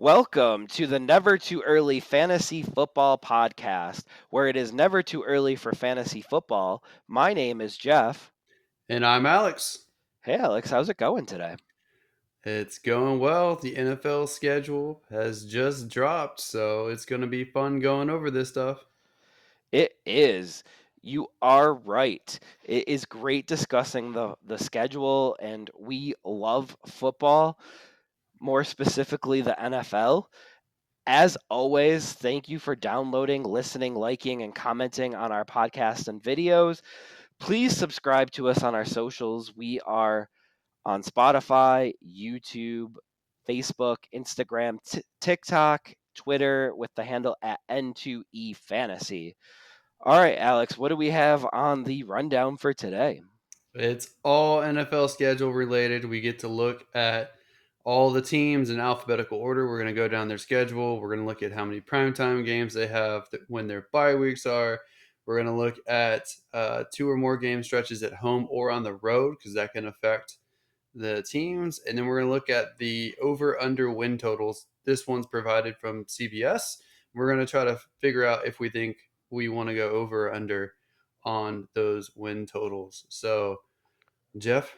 Welcome to the Never Too Early Fantasy Football Podcast, where it is never too early for fantasy football. My name is Jeff. And I'm Alex. Hey, Alex, how's it going today? It's going well. The NFL schedule has just dropped, so it's going to be fun going over this stuff. It is. You are right. It is great discussing the schedule, and we love football, more specifically the NFL. As always, thank you for downloading, listening, liking, and commenting on our podcast and videos. Please subscribe to us on our socials. We are on Spotify, YouTube, Facebook, Instagram, TikTok, Twitter with the handle at N2EFantasy. All right, Alex, what do we have on the rundown for today? It's all NFL schedule related. We get to look at all the teams in alphabetical order. We're going to go down their schedule. We're going to look at how many primetime games they have, when their bye weeks are. We're going to look at two or more game stretches at home or on the road because that can affect the teams, and then we're going to look at the over under win totals. This one's provided from CBS. We're going to try to figure out if we think we want to go over or under on those win totals. So, Jeff,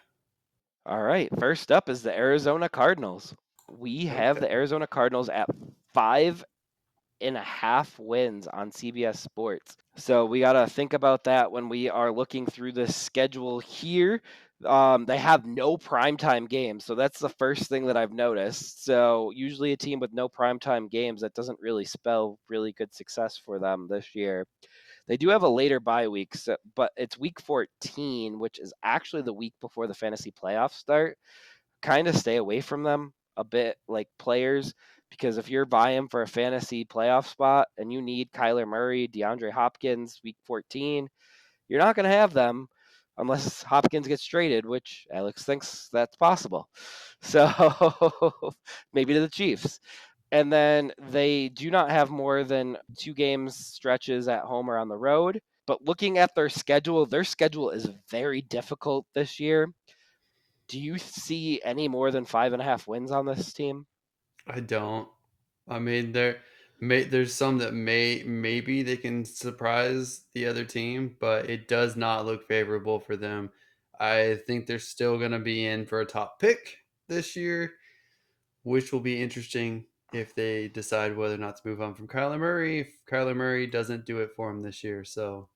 All right, first up is the Arizona Cardinals. We have okay. the Arizona Cardinals at 5.5 wins on CBS Sports. So we got to think about that when we are looking through the schedule here. They have no primetime games. So that's the first thing that I've noticed. So usually a team with no primetime games, that doesn't really spell really good success for them this year. They do have a later bye week, but it's week 14, which is actually the week before the fantasy playoffs start. Kind of stay away from them a bit, like players, because if you're buying for a fantasy playoff spot and you need Kyler Murray, DeAndre Hopkins, week 14, you're not going to have them unless Hopkins gets traded, which Alex thinks that's possible. So maybe to the Chiefs. And then they do not have more than 2 games stretches at home or on the road. But looking at their schedule is very difficult this year. Do you see any more than 5.5 wins on this team? I don't. I mean, there's some that maybe they can surprise the other team, but it does not look favorable for them. I think they're still going to be in for a top pick this year, which will be interesting if they decide whether or not to move on from Kyler Murray. If Kyler Murray doesn't do it for him this year, so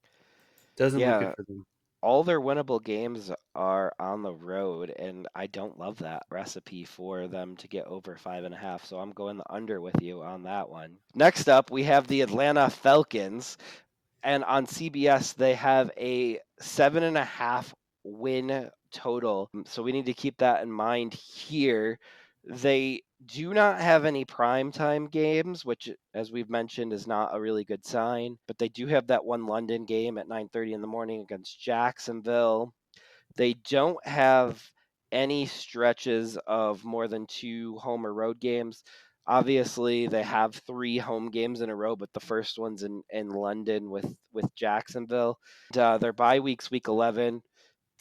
doesn't look good Yeah, for them. all their winnable games are on the road, and I don't love that recipe for them to get over 5.5. So I'm going the under with you on that one. Next up, we have the Atlanta Falcons, and on CBS they have a 7.5 win total. So we need to keep that in mind here. They do not have any primetime games, which, as we've mentioned, is not a really good sign. But they do have that one London game at 9:30 in the morning against Jacksonville. They don't have any stretches of more than 2 home or road games. Obviously, they have 3 home games in a row, but the first one's in London with Jacksonville. And, their bye week's week 11.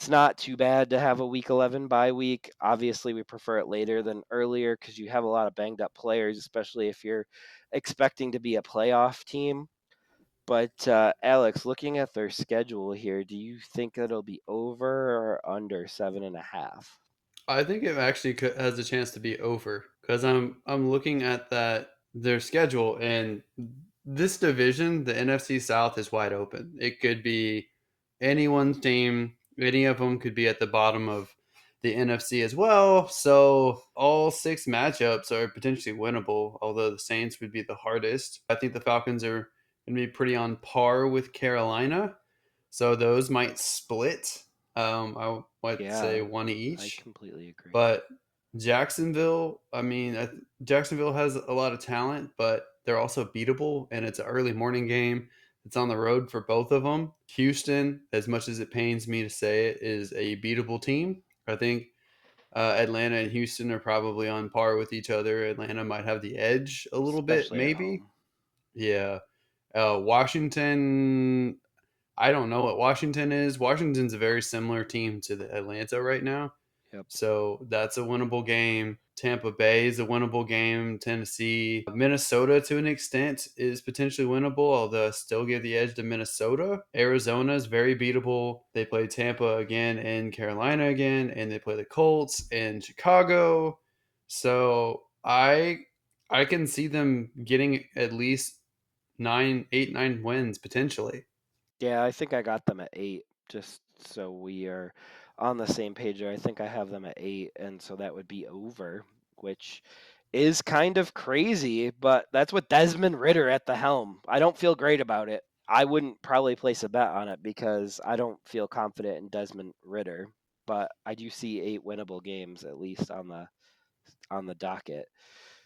It's not too bad to have a week 11 bye week. Obviously, we prefer it later than earlier because you have a lot of banged up players, especially if you're expecting to be a playoff team. But Alex, looking at their schedule here, do you think it'll be over or under 7.5? I think it actually has a chance to be over because I'm looking at that their schedule, and this division, the NFC South, is wide open. It could be anyone's team. Any of them could be at the bottom of the NFC as well. So all 6 matchups are potentially winnable, although the Saints would be the hardest. I think the Falcons are going to be pretty on par with Carolina. So those might split. I might say Yeah, one I each. completely agree. But Jacksonville, I mean, Jacksonville has a lot of talent, but they're also beatable, and it's an early morning game. It's on the road for both of them. Houston, as much as it pains me to say it, is a beatable team. I think Atlanta and Houston are probably on par with each other. Atlanta might have the edge a little bit, Especially at maybe. home. Yeah. Washington, I don't know what Washington is. Washington's a very similar team to the Atlanta right now. Yep. So that's a winnable game. Tampa Bay is a winnable game. Tennessee, Minnesota to an extent is potentially winnable, although I still give the edge to Minnesota. Arizona is very beatable. They play Tampa again and Carolina again, and they play the Colts and Chicago. So I can see them getting at least 9 wins potentially. Yeah, I think I got them at 8, just so we are on the same page there. I think I have them at 8, and so that would be over, which is kind of crazy, but that's with Desmond Ritter at the helm. I don't feel great about it. I wouldn't probably place a bet on it because I don't feel confident in Desmond Ritter, but I do see 8 winnable games at least on the docket.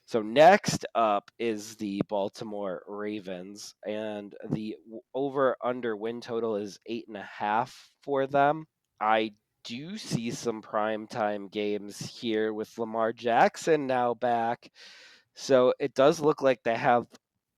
So next up is the Baltimore Ravens, and the over under win total is 8.5 for them. I do see some primetime games here with Lamar Jackson now back. So it does look like they have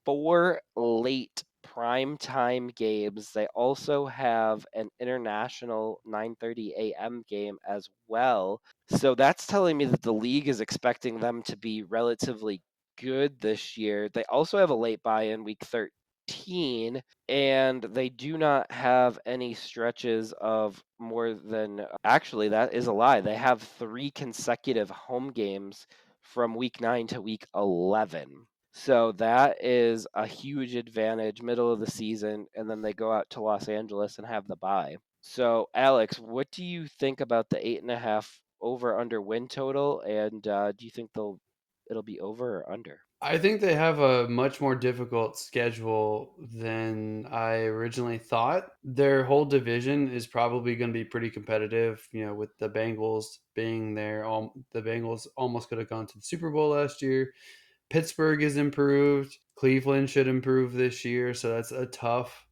4 late primetime games. They also have an international 9:30 a.m. game as well. So that's telling me that the league is expecting them to be relatively good this year. They also have a late bye in week 13, and they do not have any stretches of more than actually, that is a lie. They have 3 consecutive home games from week 9 to week 11. So that is a huge advantage, middle of the season, and then they go out to Los Angeles and have the bye. So, Alex, what do you think about the 8.5 over under win total? And do you think it'll be over or under? I think they have a much more difficult schedule than I originally thought. Their whole division is probably going to be pretty competitive, with the Bengals being there. The Bengals almost could have gone to the Super Bowl last year. Pittsburgh is improved. Cleveland should improve this year, so that's a tough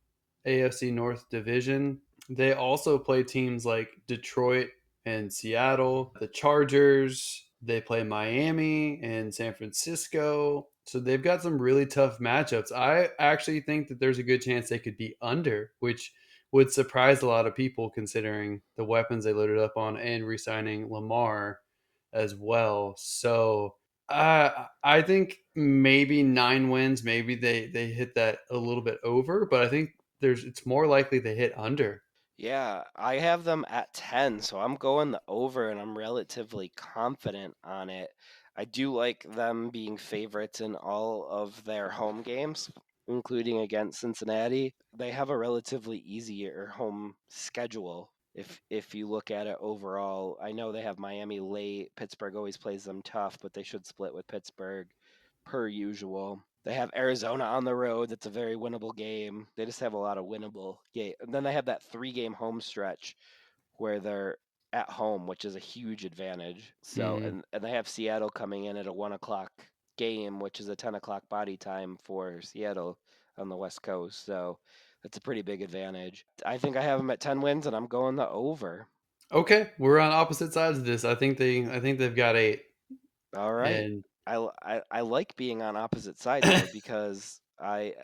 AFC North division. They also play teams like Detroit and Seattle, the Chargers. They play Miami and San Francisco. So they've got some really tough matchups. I actually think that there's a good chance they could be under, which would surprise a lot of people considering the weapons they loaded up on and re signing Lamar as well. So I think maybe 9 wins. Maybe they hit that a little bit over, but I think it's more likely they hit under. Yeah, I have them at 10, so I'm going the over and I'm relatively confident on it. I do like them being favorites in all of their home games, including against Cincinnati. They have a relatively easier home schedule if you look at it overall. I know they have Miami late, Pittsburgh always plays them tough, but they should split with Pittsburgh per usual. They have Arizona on the road. That's a very winnable game. They just have a lot of winnable game. And then they have that 3 game home stretch where they're at home, which is a huge advantage. So Mm. and they have Seattle coming in at a 1 o'clock game, which is a 10 o'clock body time for Seattle on the West Coast. So that's a pretty big advantage. I think I have them at 10 wins, and I'm going the over. Okay, we're on opposite sides of this. I think they've got 8, All right. and I like being on opposite sides though because I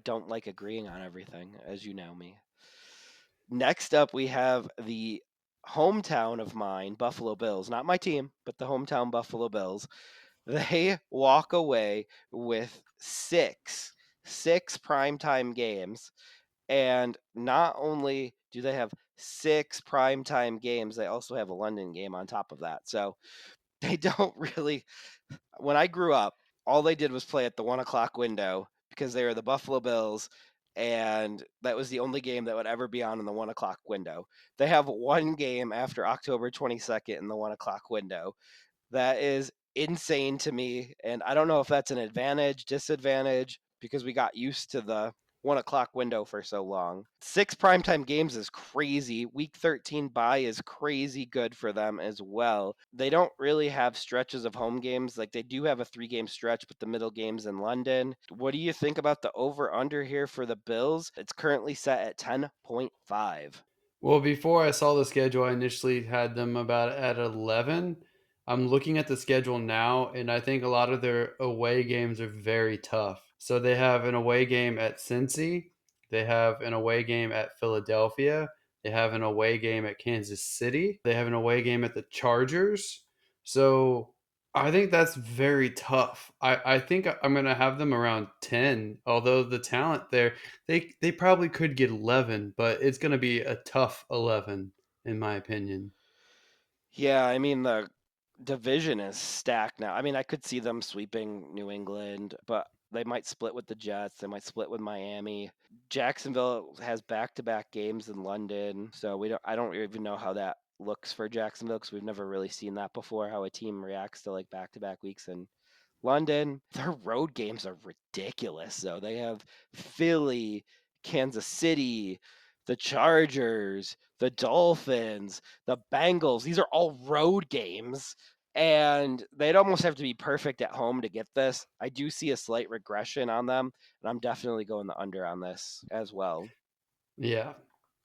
don't like agreeing on everything, as you know me. Next up, we have the hometown of mine, Buffalo Bills. Not my team, but the hometown Buffalo Bills. They walk away with six primetime games. And not only do they have 6 primetime games, they also have a London game on top of that. So they don't really when I grew up, all they did was play at the 1 o'clock window because they were the Buffalo Bills, and that was the only game that would ever be on in the 1 o'clock window. They have one game after October 22nd in the 1 o'clock window. That is insane to me. And I don't know if that's an advantage, disadvantage, because we got used to the 1 o'clock window for so long. 6 primetime games is crazy. Week 13 bye is crazy good for them as well. They don't really have stretches of home games. Like they do have a 3 game stretch, but the middle game's in London. What do you think about the over under here for the Bills? It's currently set at 10.5. well, before I saw the schedule, I initially had them about at 11. I'm looking at the schedule now, and I think a lot of their away games are very tough. So they have an away game at Cincy, they have an away game at Philadelphia, they have an away game at Kansas City, they have an away game at the Chargers. So I think that's very tough. I think I'm gonna have them around 10. Although the talent there, they probably could get 11, but it's gonna be a tough 11 in my opinion. Yeah, I mean the division is stacked now. I mean, I could see them sweeping New England, but they might split with the Jets. They might split with Miami. Jacksonville has back-to-back games in London, so we don't. I don't even know how that looks for Jacksonville because we've never really seen that before. How a team reacts to like back-to-back weeks in London. Their road games are ridiculous, though. They have Philly, Kansas City, the Chargers, the Dolphins, the Bengals. These are all road games, and they'd almost have to be perfect at home to get this. I do see a slight regression on them, and I'm definitely going the under on this as well. Yeah,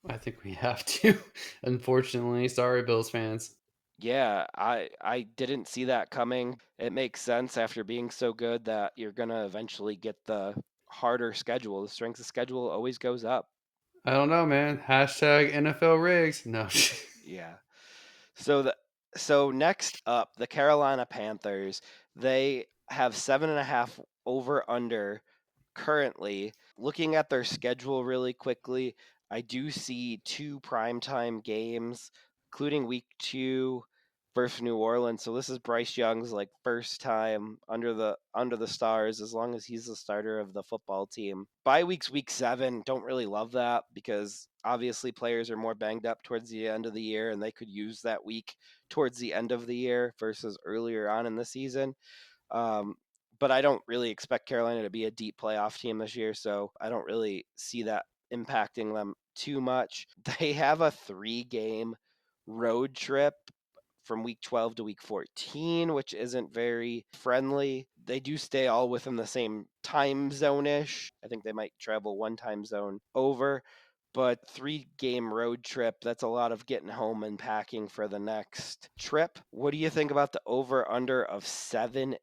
I think we have to. Unfortunately, sorry, Bills fans. Yeah, I didn't see that coming. It makes sense after being so good that you're gonna eventually get the harder schedule. The strength of schedule always goes up. I don't know, man. Hashtag NFL rigs. No. Yeah. So the so next up, the Carolina Panthers. They have 7.5 over under currently. Looking at their schedule really quickly, I do see two primetime games, including week 2 versus New Orleans. So this is Bryce Young's like first time under the stars, as long as he's the starter of the football team. Bye week's week 7. Don't really love that because obviously players are more banged up towards the end of the year and they could use that week towards the end of the year versus earlier on in the season. Um, but I don't really expect Carolina to be a deep playoff team this year, so I don't really see that impacting them too much. They have a 3 game road trip from week 12 to week 14, which isn't very friendly. They do stay all within the same time zone ish. I think they might travel one time zone over, but 3 game road trip, that's a lot of getting home and packing for the next trip. What do you think about the over under of 7.5?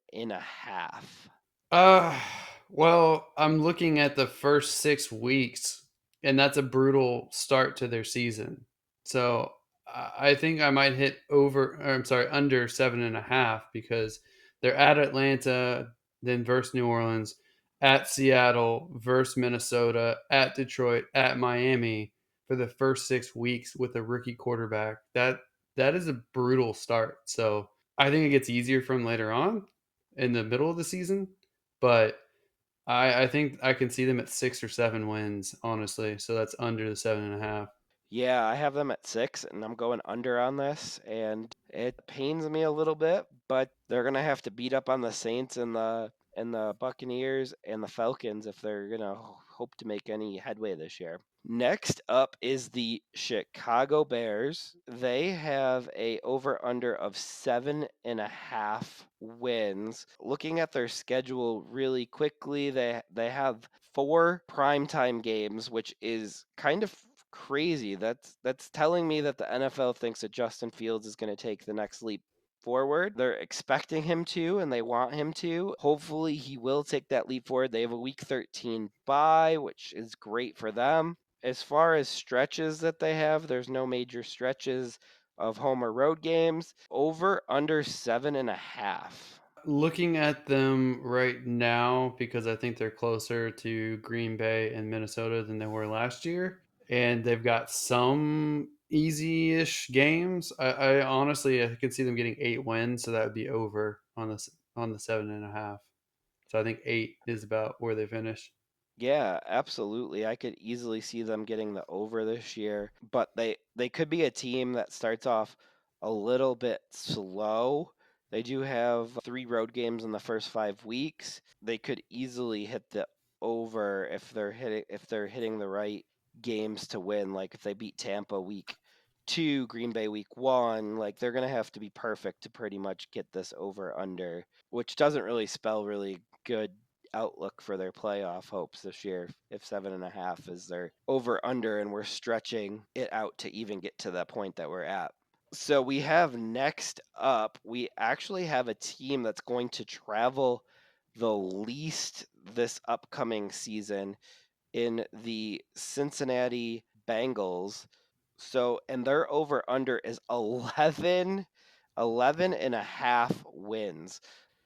Uh, well, I'm looking at the first 6 weeks, and that's a brutal start to their season. So I think I might hit over, or I'm sorry, under 7.5 because they're at Atlanta, then versus New Orleans, at Seattle, versus Minnesota, at Detroit, at Miami for the first 6 weeks with a rookie quarterback. That is a brutal start. So I think it gets easier from later on in the middle of the season, but I think I can see them at 6 or 7 wins, honestly. So that's under the 7.5. Yeah, I have them at 6, and I'm going under on this, and it pains me a little bit, but they're gonna have to beat up on the Saints and the Buccaneers and the Falcons if they're gonna hope to make any headway this year. Next up is the Chicago Bears. They have a over under of 7.5 wins. Looking at their schedule really quickly, they have 4 primetime games, which is kind of crazy. That's telling me that the NFL thinks that Justin Fields is going to take the next leap forward. They're expecting him to and they want him to. Hopefully he will take that leap forward. They have a week 13 bye, which is great for them. As far as stretches that they have, there's no major stretches of home or road games. Over under 7.5. Looking at them right now, because I think they're closer to Green Bay and Minnesota than they were last year, and they've got some easy-ish games. I honestly I could see them getting 8 wins, so that would be over on the 7.5. So I think 8 is about where they finish. Yeah, absolutely. I could easily see them getting the over this year, but they could be a team that starts off a little bit slow. They do have 3 road games in the first 5 weeks. They could easily hit the over if they're hitting the right games to win. Like if they beat Tampa week 2, Green Bay week 1, like they're gonna have to be perfect to pretty much get this over under, which doesn't really spell really good outlook for their playoff hopes this year if 7.5 is their over under and we're stretching it out to even get to the point that we're at. So we have next up, we actually have a team that's going to travel the least this upcoming season in the Cincinnati Bengals. So, and their over under is 11. 11.5 wins.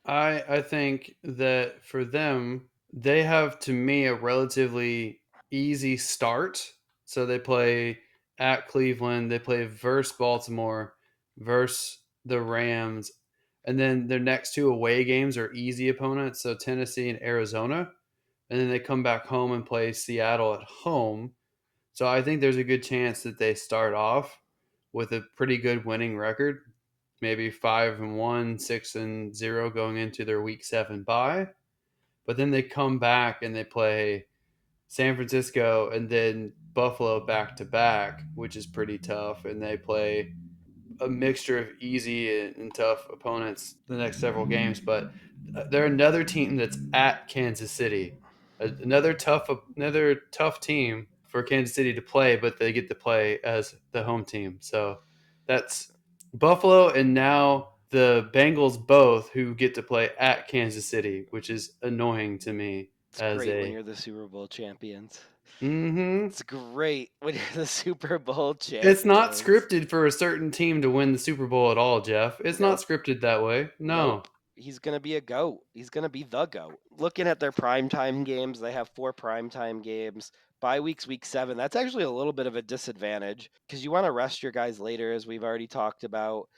I think that for them, they have to me a relatively easy start. So they play at Cleveland, they play versus Baltimore, versus the Rams, and then their next two away games are easy opponents, so Tennessee and Arizona, and then they come back home and play Seattle at home. So I think there's a good chance that they start off with a pretty good winning record, maybe 5-1, 6-0 going into their week 7 bye. But then they come back and they play San Francisco and then Buffalo back to back, which is pretty tough. And they play a mixture of easy and tough opponents the next several games. But they're another team that's at Kansas City, another tough team for Kansas City to play, but they get to play as the home team. So that's Buffalo and now the Bengals both who get to play at Kansas City, which is annoying to me It's as great when a. you're the Super Bowl champions. Mm-hmm. It's great when you're the Super Bowl It's not champions. scripted for a certain team to win the Super Bowl at all, Jeff. It's not Nope. scripted that way. Nope. No. He's going to be a GOAT. He's going to be the GOAT. Looking at their primetime games, they have 4 primetime games. Bye week's week 7. That's actually a little bit of a disadvantage because you want to rest your guys later, as we've already talked about.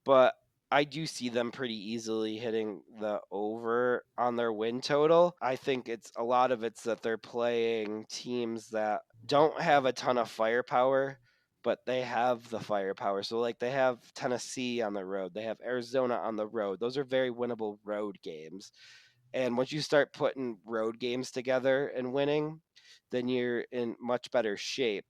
But I do see them pretty easily hitting the over on their win total. I think it's a lot of it's that they're playing teams that don't have a ton of firepower, but they have the firepower. So like they have Tennessee on the road, they have Arizona on the road. Those are very winnable road games. And once you start putting road games together and winning, then you're in much better shape.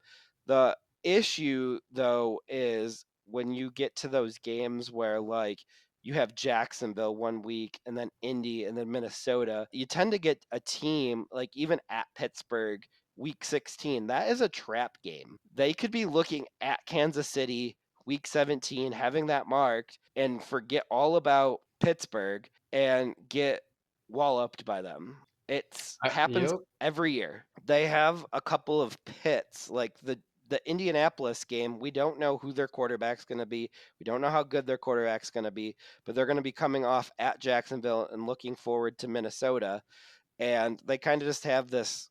The issue though is when you get to those games where like you have Jacksonville one week and then Indy and then Minnesota, you tend to get a team like even at Pittsburgh week 16. That is a trap game. They could be looking at Kansas City week 17, having that marked, and forget all about Pittsburgh and get walloped by them. It happens Yep. every year. They have a couple of pits, like the Indianapolis game. We don't know who their quarterback's going to be. We don't know how good their quarterback's going to be, but they're going to be coming off at Jacksonville and looking forward to Minnesota. And they kind of just have this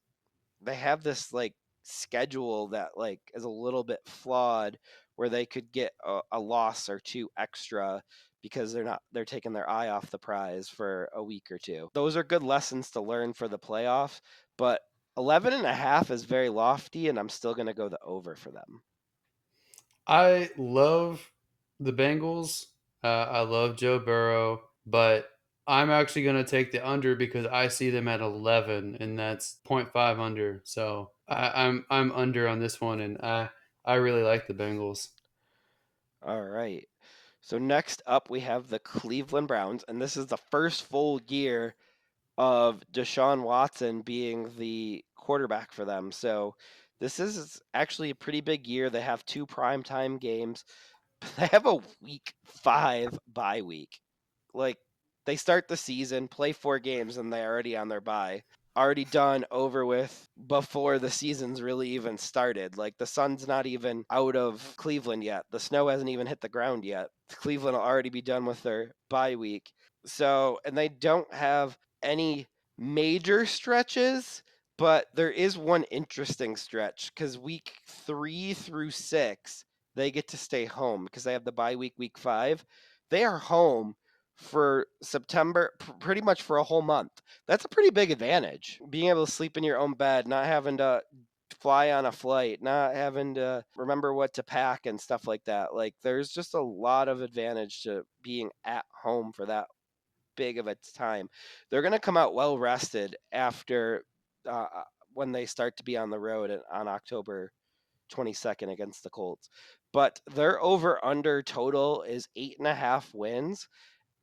they have this like schedule that like is a little bit flawed where they could get a loss or two extra because they're taking their eye off the prize for a week or two. Those are good lessons to learn for the playoffs, but 11.5 is very lofty and I'm still going to go the over for them. I love the Bengals. I love Joe Burrow, but I'm actually going to take the under because I see them at 11, and that's point 0.5 under. So I'm under on this one, and I really like the Bengals. All right. So next up we have the Cleveland Browns, and this is the first full year of Deshaun Watson being the quarterback for them. So this is actually a pretty big year. They have 2 primetime games. They have a week 5 bye week. Like they start the season, play 4 games, and they're already on their bye. Already done, over with before the season's really even started. Like the sun's not even out of Cleveland yet. The snow hasn't even hit the ground yet. Cleveland will already be done with their bye week. So, and they don't have any major stretches, but there is one interesting stretch because week 3 through 6, they get to stay home because they have the bye week, week 5. They are home for September, pretty much for a whole month. That's a pretty big advantage. Being able to sleep in your own bed, not having to fly on a flight, not having to remember what to pack and stuff like that. Like there's just a lot of advantage to being at home for that big of a time. They're going to come out well rested after uh, when they start to be on the road on October 22nd against the Colts. But their over under total is 8.5 wins.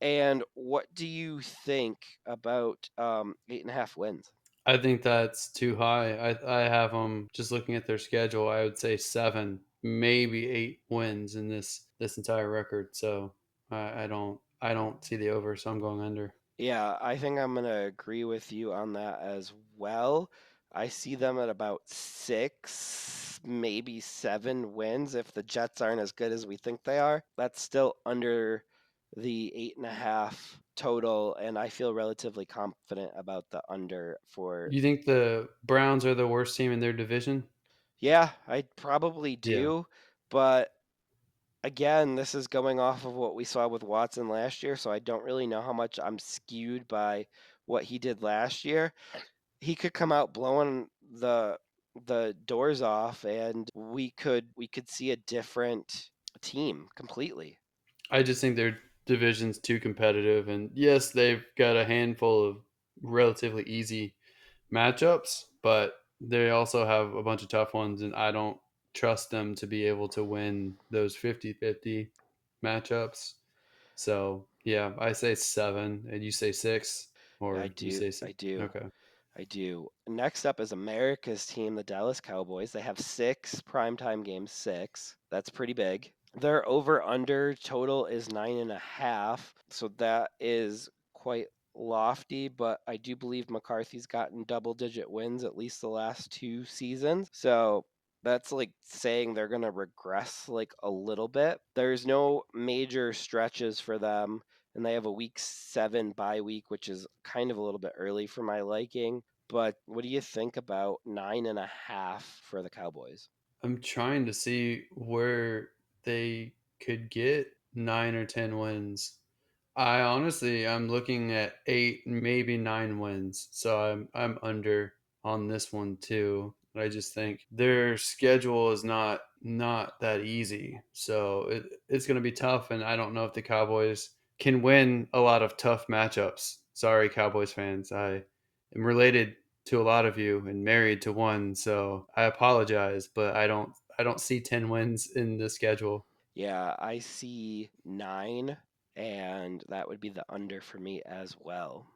And what do you think about 8.5 wins? I think that's too high. I have them just looking at their schedule. I would say 7, maybe 8 wins in this entire record. So I don't see the over. So I'm going under. Yeah, I think I'm going to agree with you on that as well. I see them at about 6, maybe 7 wins if the Jets aren't as good as we think they are. That's still under the 8.5 total, and I feel relatively confident about the under for. You think the Browns are the worst team in their division? Yeah, I probably Yeah. do, but again, this is going off of what we saw with Watson last year, so I don't really know how much I'm skewed by what he did last year. He could come out blowing the doors off, and we could see a different team completely. I just think their division's too competitive. And yes, they've got a handful of relatively easy matchups, but they also have a bunch of tough ones. And I don't trust them to be able to win those 50-50 matchups. So, yeah, I say 7 and you say 6, I or you do, say I 6. do, Okay. I do. Next up is America's team, the Dallas Cowboys. They have 6 primetime games, 6. That's pretty big. Their over under total is 9.5. So that is quite lofty, but I do believe McCarthy's gotten double digit wins at least the last 2 seasons. So that's like saying they're going to regress like a little bit. There's no major stretches for them, and they have a week 7 bye week, which is kind of a little bit early for my liking. But what do you think about 9.5 for the Cowboys? I'm trying to see where they could get 9 or 10 wins. I'm looking at 8, maybe 9 wins. So I'm under on this one too. I just think their schedule is not that easy. So it's going to be tough, and I don't know if the Cowboys can win a lot of tough matchups. Sorry, Cowboys fans. I am related to a lot of you and married to one, so I apologize, but I don't see 10 wins in the schedule. Yeah, I see 9, and that would be the under for me as well.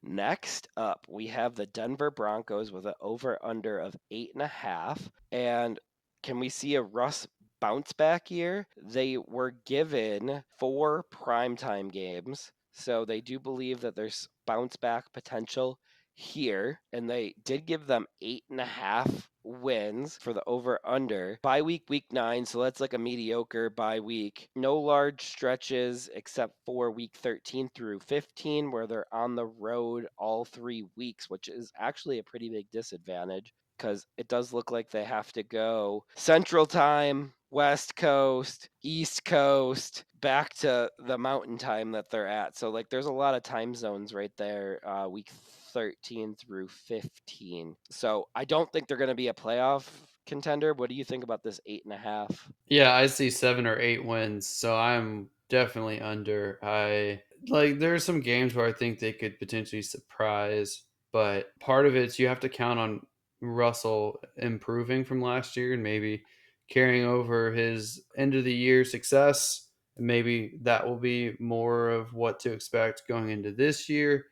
Next up, we have the Denver Broncos with an over under of 8.5. And can we see a Russ bounce back year? They were given 4 primetime games, so they do believe that there's bounce back potential here, and they did give them 8.5 wins for the over under. Bye week 9, so that's like a mediocre bye week. No large stretches except for week 13 through 15, where they're on the road all 3 weeks, which is actually a pretty big disadvantage because it does look like they have to go Central Time, West Coast, East Coast, back to the mountain time that they're at. So like there's a lot of time zones right there, week 13 through 15. So I don't think they're going to be a playoff contender. What do you think about this 8.5? Yeah, I see 7 or 8 wins, so I'm definitely under. I like there's some games where I think they could potentially surprise, but part of it's you have to count on Russell improving from last year and maybe carrying over his end of the year success. And maybe that will be more of what to expect going into this year.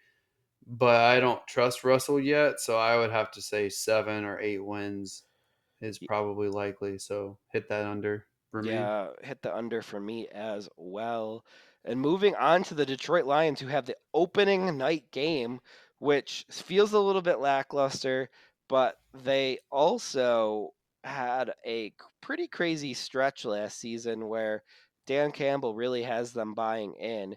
But I don't trust Russell yet, so I would have to say 7 or 8 wins is probably likely. So hit that under for me. Yeah, hit the under for me as well. And moving on to the Detroit Lions, who have the opening night game, which feels a little bit lackluster, but they also had a pretty crazy stretch last season where Dan Campbell really has them buying in.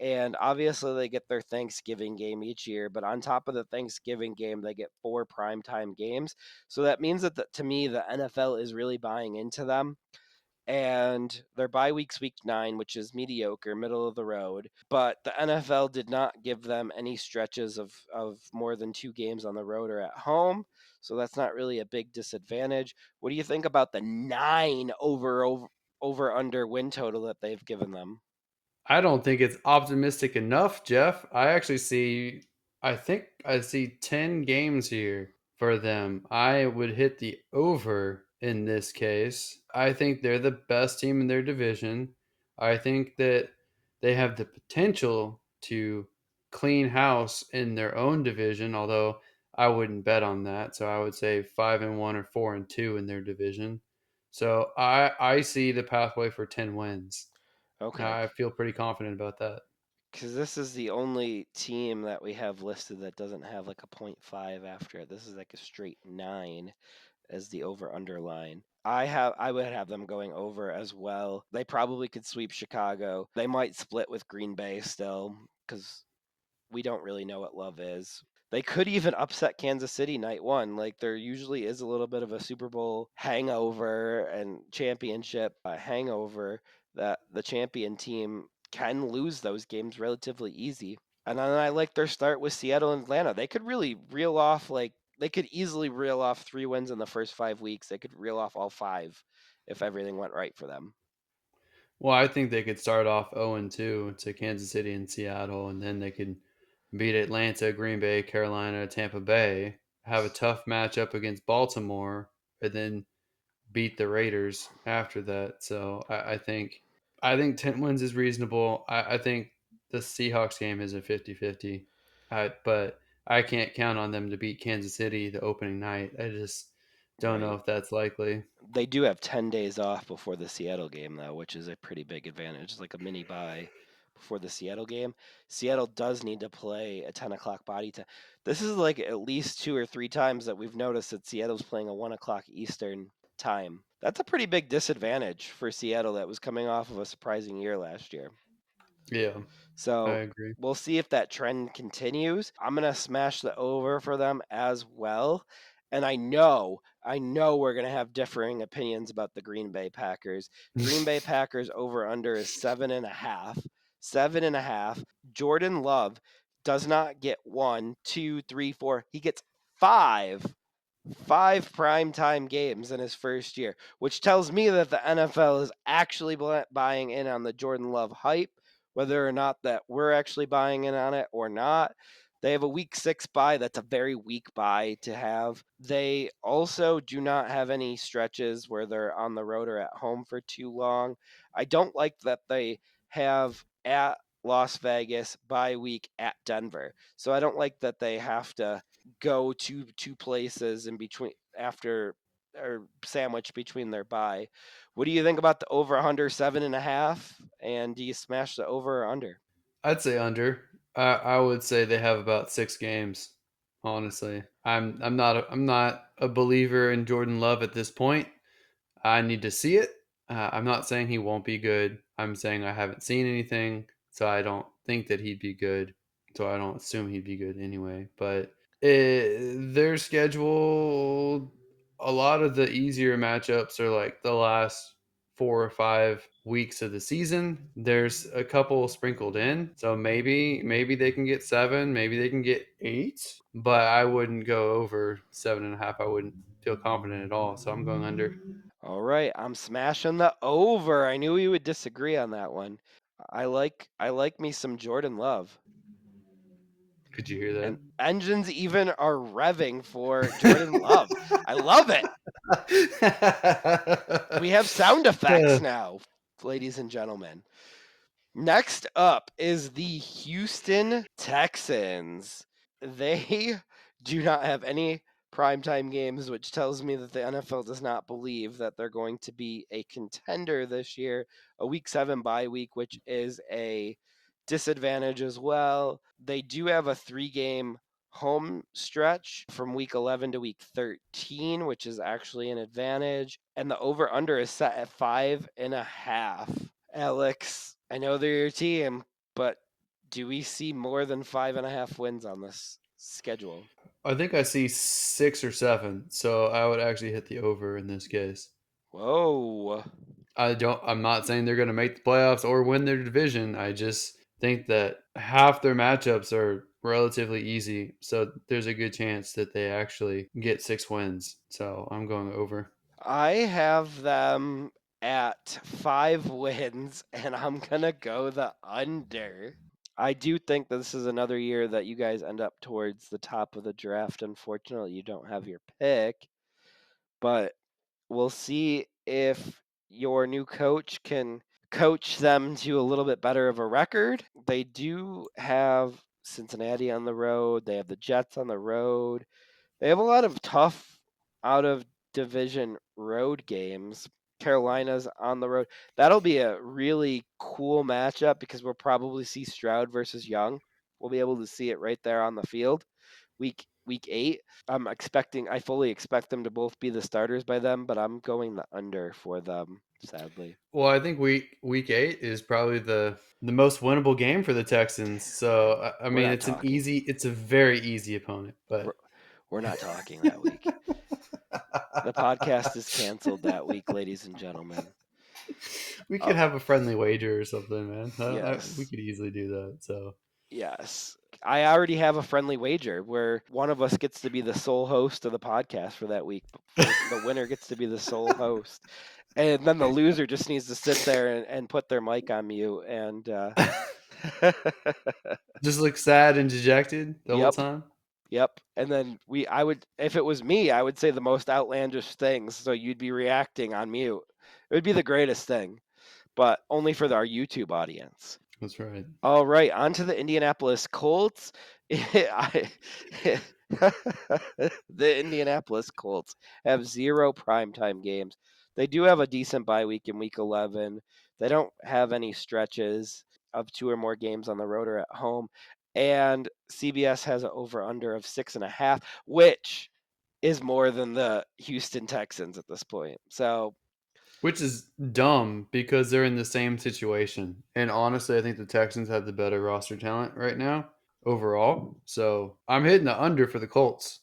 And obviously, they get their Thanksgiving game each year, but on top of the Thanksgiving game, they get 4 primetime games. So that means that to me, the NFL is really buying into them, and their bye week's week 9, which is mediocre, middle of the road. But the NFL did not give them any stretches of more than 2 games on the road or at home. So that's not really a big disadvantage. What do you think about the 9 over under win total that they've given them? I don't think it's optimistic enough, Jeff. I think I see 10 games here for them. I would hit the over in this case. I think they're the best team in their division. I think that they have the potential to clean house in their own division, although I wouldn't bet on that. So I would say 5-1 or 4-2 in their division. So I see the pathway for 10 wins. Okay. I feel pretty confident about that. Because this is the only team that we have listed that doesn't have like a .5 after it. This is like a straight 9 as the over under line. I would have them going over as well. They probably could sweep Chicago. They might split with Green Bay still because we don't really know what love is. They could even upset Kansas City night one. Like there usually is a little bit of a Super Bowl hangover and championship hangover that the champion team can lose those games relatively easy. And then I like their start with Seattle and Atlanta. They could really reel off they could easily reel off 3 wins in the first 5 weeks. They could reel off all five if everything went right for them. Well, I think they could start off 0-2 to Kansas City and Seattle, and then they could beat Atlanta, Green Bay, Carolina, Tampa Bay, have a tough matchup against Baltimore, and then beat the Raiders after that. So I think 10 wins is reasonable. I think the Seahawks game is a 50-50. But I can't count on them to beat Kansas City the opening night. I just don't know Right. if that's likely. They do have 10 days off before the Seattle game, though, which is a pretty big advantage. It's like a mini bye before the Seattle game. Seattle does need to play a 10 o'clock body time. This is like at least 2 or 3 times that we've noticed that Seattle's playing a 1 o'clock Eastern time. That's a pretty big disadvantage for Seattle that was coming off of a surprising year last year. Yeah, I So agree. we'll see if that trend continues. I'm gonna smash the over for them as well. And I know we're gonna have differing opinions about the Green Bay Packers. Green Bay Packers over under is 7.5. 7.5. Jordan Love does not get one, two, three, four. He gets five primetime games in his first year, which tells me that the NFL is actually buying in on the Jordan Love hype, whether or not that we're actually buying in on it or not. They have a week 6 bye. That's a very weak bye to have. They also do not have any stretches where they're on the road or at home for too long. I don't like that they have at Las Vegas bye week at Denver. So I don't like that they have to go to two places in between after or sandwich between their bye. What do you think about the over under 7.5? And do you smash the over or under? I'd say under. I would say they have about 6 games. Honestly, I'm not a believer in Jordan Love at this point. I need to see it. I'm not saying he won't be good. I'm saying I haven't seen anything, so I don't think that he'd be good. So I don't assume he'd be good anyway. But their schedule, a lot of the easier matchups are like the last 4 or 5 weeks of the season. There's a couple sprinkled in, so maybe they can get 7, maybe they can get 8, but I wouldn't go over 7.5. I wouldn't feel confident at all. So I'm going under. All right, I'm smashing the over. I knew we would disagree on that one. I like me some Jordan Love. Could you hear And that? engines even are revving for Jordan Love. I love it. We have sound effects now, ladies and gentlemen. Next up is the Houston Texans. They do not have any primetime games, which tells me that the NFL does not believe that they're going to be a contender this year. A week 7 bye week, which is a disadvantage as well. They do have a 3 game home stretch from week 11 to week 13, which is actually an advantage. And the over under is set at 5.5. Alex, I know they're your team, but do we see more than 5.5 wins on this schedule? I think I see 6 or 7, so I would actually hit the over in this case. Whoa. I'm not saying they're going to make the playoffs or win their division. I just think that half their matchups are relatively easy, so there's a good chance that they actually get 6 wins. So I'm going over. I have them at 5 wins, and I'm going to go the under. I do think this is another year that you guys end up towards the top of the draft. Unfortunately, you don't have your pick, but we'll see if your new coach can coach them to a little bit better of a record. They do have Cincinnati on the road, they have the Jets on the road. They have a lot of tough out of division road games. Carolina's on the road. That'll be a really cool matchup because we'll probably see Stroud versus Young. We'll be able to see it right there on the field. week 8. I fully expect them to both be the starters by then, but I'm going the under for them, sadly. Well, I think week 8 is probably the most winnable game for the Texans. So I We're mean, not talking. it's a very easy opponent, We're, but we're not talking that week. The podcast is canceled that week, ladies and gentlemen. we Uh, could have a friendly wager or something, man. We yes. could easily do that. So Yes. I already have a friendly wager where one of us gets to be the sole host of the podcast for that week. For the winner gets to be the sole host. And then the loser just needs to sit there and put their mic on mute and just look sad and dejected the whole Yep. time. Yep. And then I would, if it was me, I would say the most outlandish things. So you'd be reacting on mute. It would be the greatest thing, but only for our YouTube audience. That's right. All right, on to the Indianapolis Colts. I- the Indianapolis Colts have 0 primetime games. They do have a decent bye week in week 11. They don't have any stretches of 2 or more games on the road or at home. And CBS has an over under of 6.5, which is more than the Houston Texans at this point. So Which is dumb because they're in the same situation. And honestly, I think the Texans have the better roster talent right now overall. So I'm hitting the under for the Colts.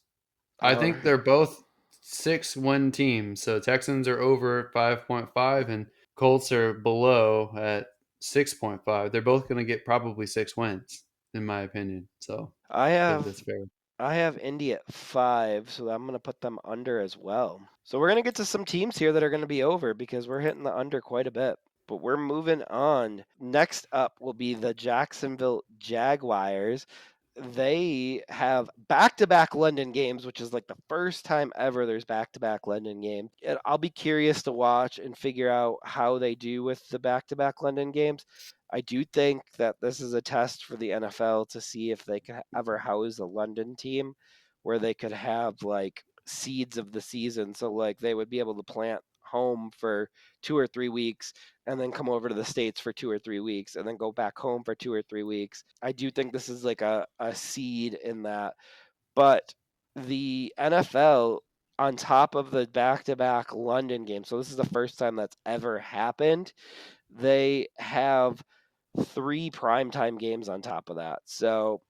I all think they're both 6-win teams. So Texans are over 5.5 and Colts are below at 6.5. They're both going to get probably 6 wins, in my opinion. So I I feel like have that's fair. I have Indy at 5, so I'm going to put them under as well. So we're going to get to some teams here that are going to be over because we're hitting the under quite a bit. But we're moving on. Next up will be the Jacksonville Jaguars. They have back-to-back London games, which is like the first time ever there's back-to-back London games. And I'll be curious to watch and figure out how they do with the back-to-back London games. I do think that this is a test for the NFL to see if they could ever house a London team where they could have like seeds of the season. So like they would be able to plant home for 2 or 3 weeks and then come over to the States for 2 or 3 weeks and then go back home for 2 or 3 weeks. I do think this is like a seed in that. But the NFL on top of the back-to-back London game, so this is the first time that's ever happened. They have 3 primetime games on top of that. So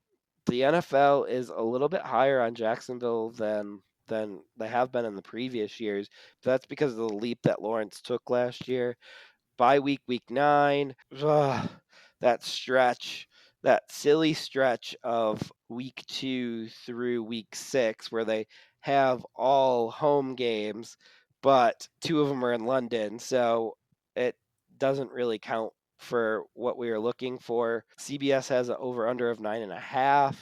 the NFL is a little bit higher on Jacksonville than they have been in the previous years. That's because of the leap that Lawrence took last year. Bye week, week 9. Ugh, that stretch, that silly stretch of week 2 through week 6 where they have all home games, but 2 of them are in London. So it doesn't really count for what we are looking for. CBS has an over under of 9.5.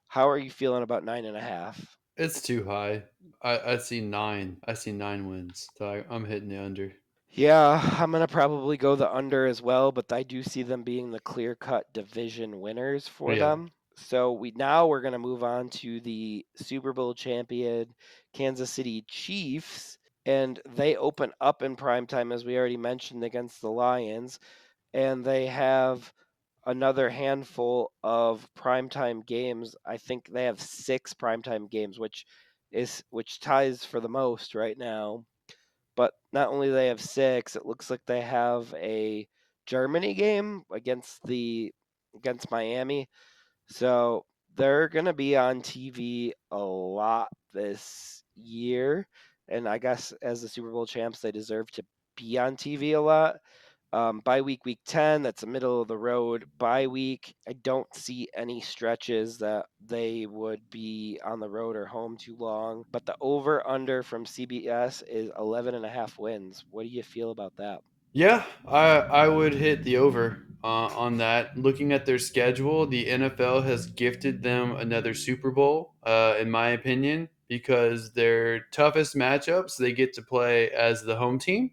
How are you feeling about 9.5? It's too high. I see 9. I see 9 wins. So I'm hitting the under. Yeah, I'm gonna probably go the under as well, but I do see them being the clear-cut division winners for Yeah. them. So we're gonna move on to the Super Bowl champion Kansas City Chiefs, and they open up in prime time as we already mentioned against the Lions, and they have another handful of primetime games. I think they have 6 primetime games, which ties for the most right now. But not only do they have 6, it looks like they have a Germany game against Miami. So they're going to be on TV a lot this year. And I guess as the Super Bowl champs, they deserve to be on TV a lot. Bye week, week 10, that's a middle of the road bye week. I don't see any stretches that they would be on the road or home too long. But the over under from CBS is 11.5 wins. What do you feel about that? Yeah, I would hit the over on that. Looking at their schedule, the NFL has gifted them another Super Bowl, in my opinion, because their toughest matchups they get to play as the home team.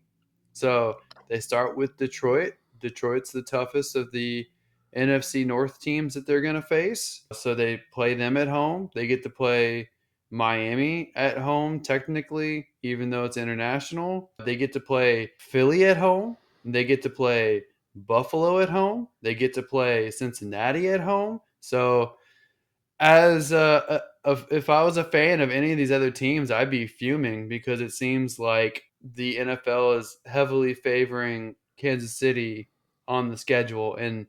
So they start with Detroit. Detroit's the toughest of the NFC North teams that they're going to face. So they play them at home. They get to play Miami at home, technically, even though it's international. They get to play Philly at home. They get to play Buffalo at home. They get to play Cincinnati at home. So as if I was a fan of any of these other teams, I'd be fuming because it seems like the NFL is heavily favoring Kansas City on the schedule, and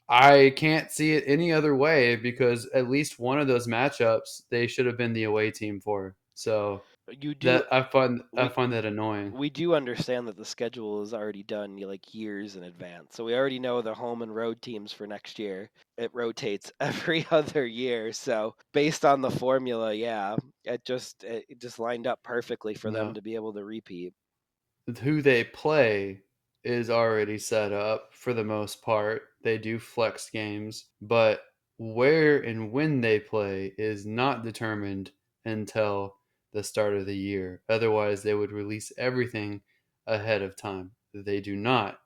I can't see it any other way because at least one of those matchups they should have been the away team for. So You do that I we find that annoying. we do understand that the schedule is already done like years in advance. So we already know the home and road teams for next year. It rotates every other year. So based on the formula, yeah, it just lined up perfectly for them No, to be able to repeat. who they play is already set up for the most part. They do flex games, but where and when they play is not determined until the start of the year. Otherwise, they would release everything ahead of time. They do not.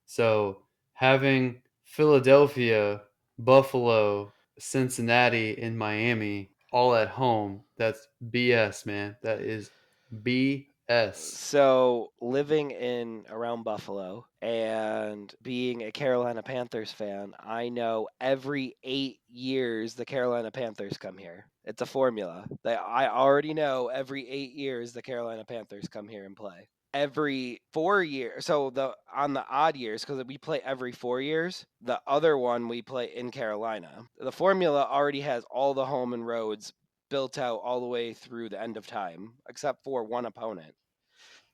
So, having Philadelphia, Buffalo, Cincinnati, and Miami all at home, that's BS, man. That is BS. So living in around Buffalo and being a Carolina Panthers fan, I know every 8 years the Carolina Panthers come here. It's a formula. I already know every 8 years the Carolina Panthers come here and play. Every 4 years, so the on the odd years, because we play every 4 years, the other one we play in Carolina. The formula already has all the home and roads built out all the way through the end of time, except for one opponent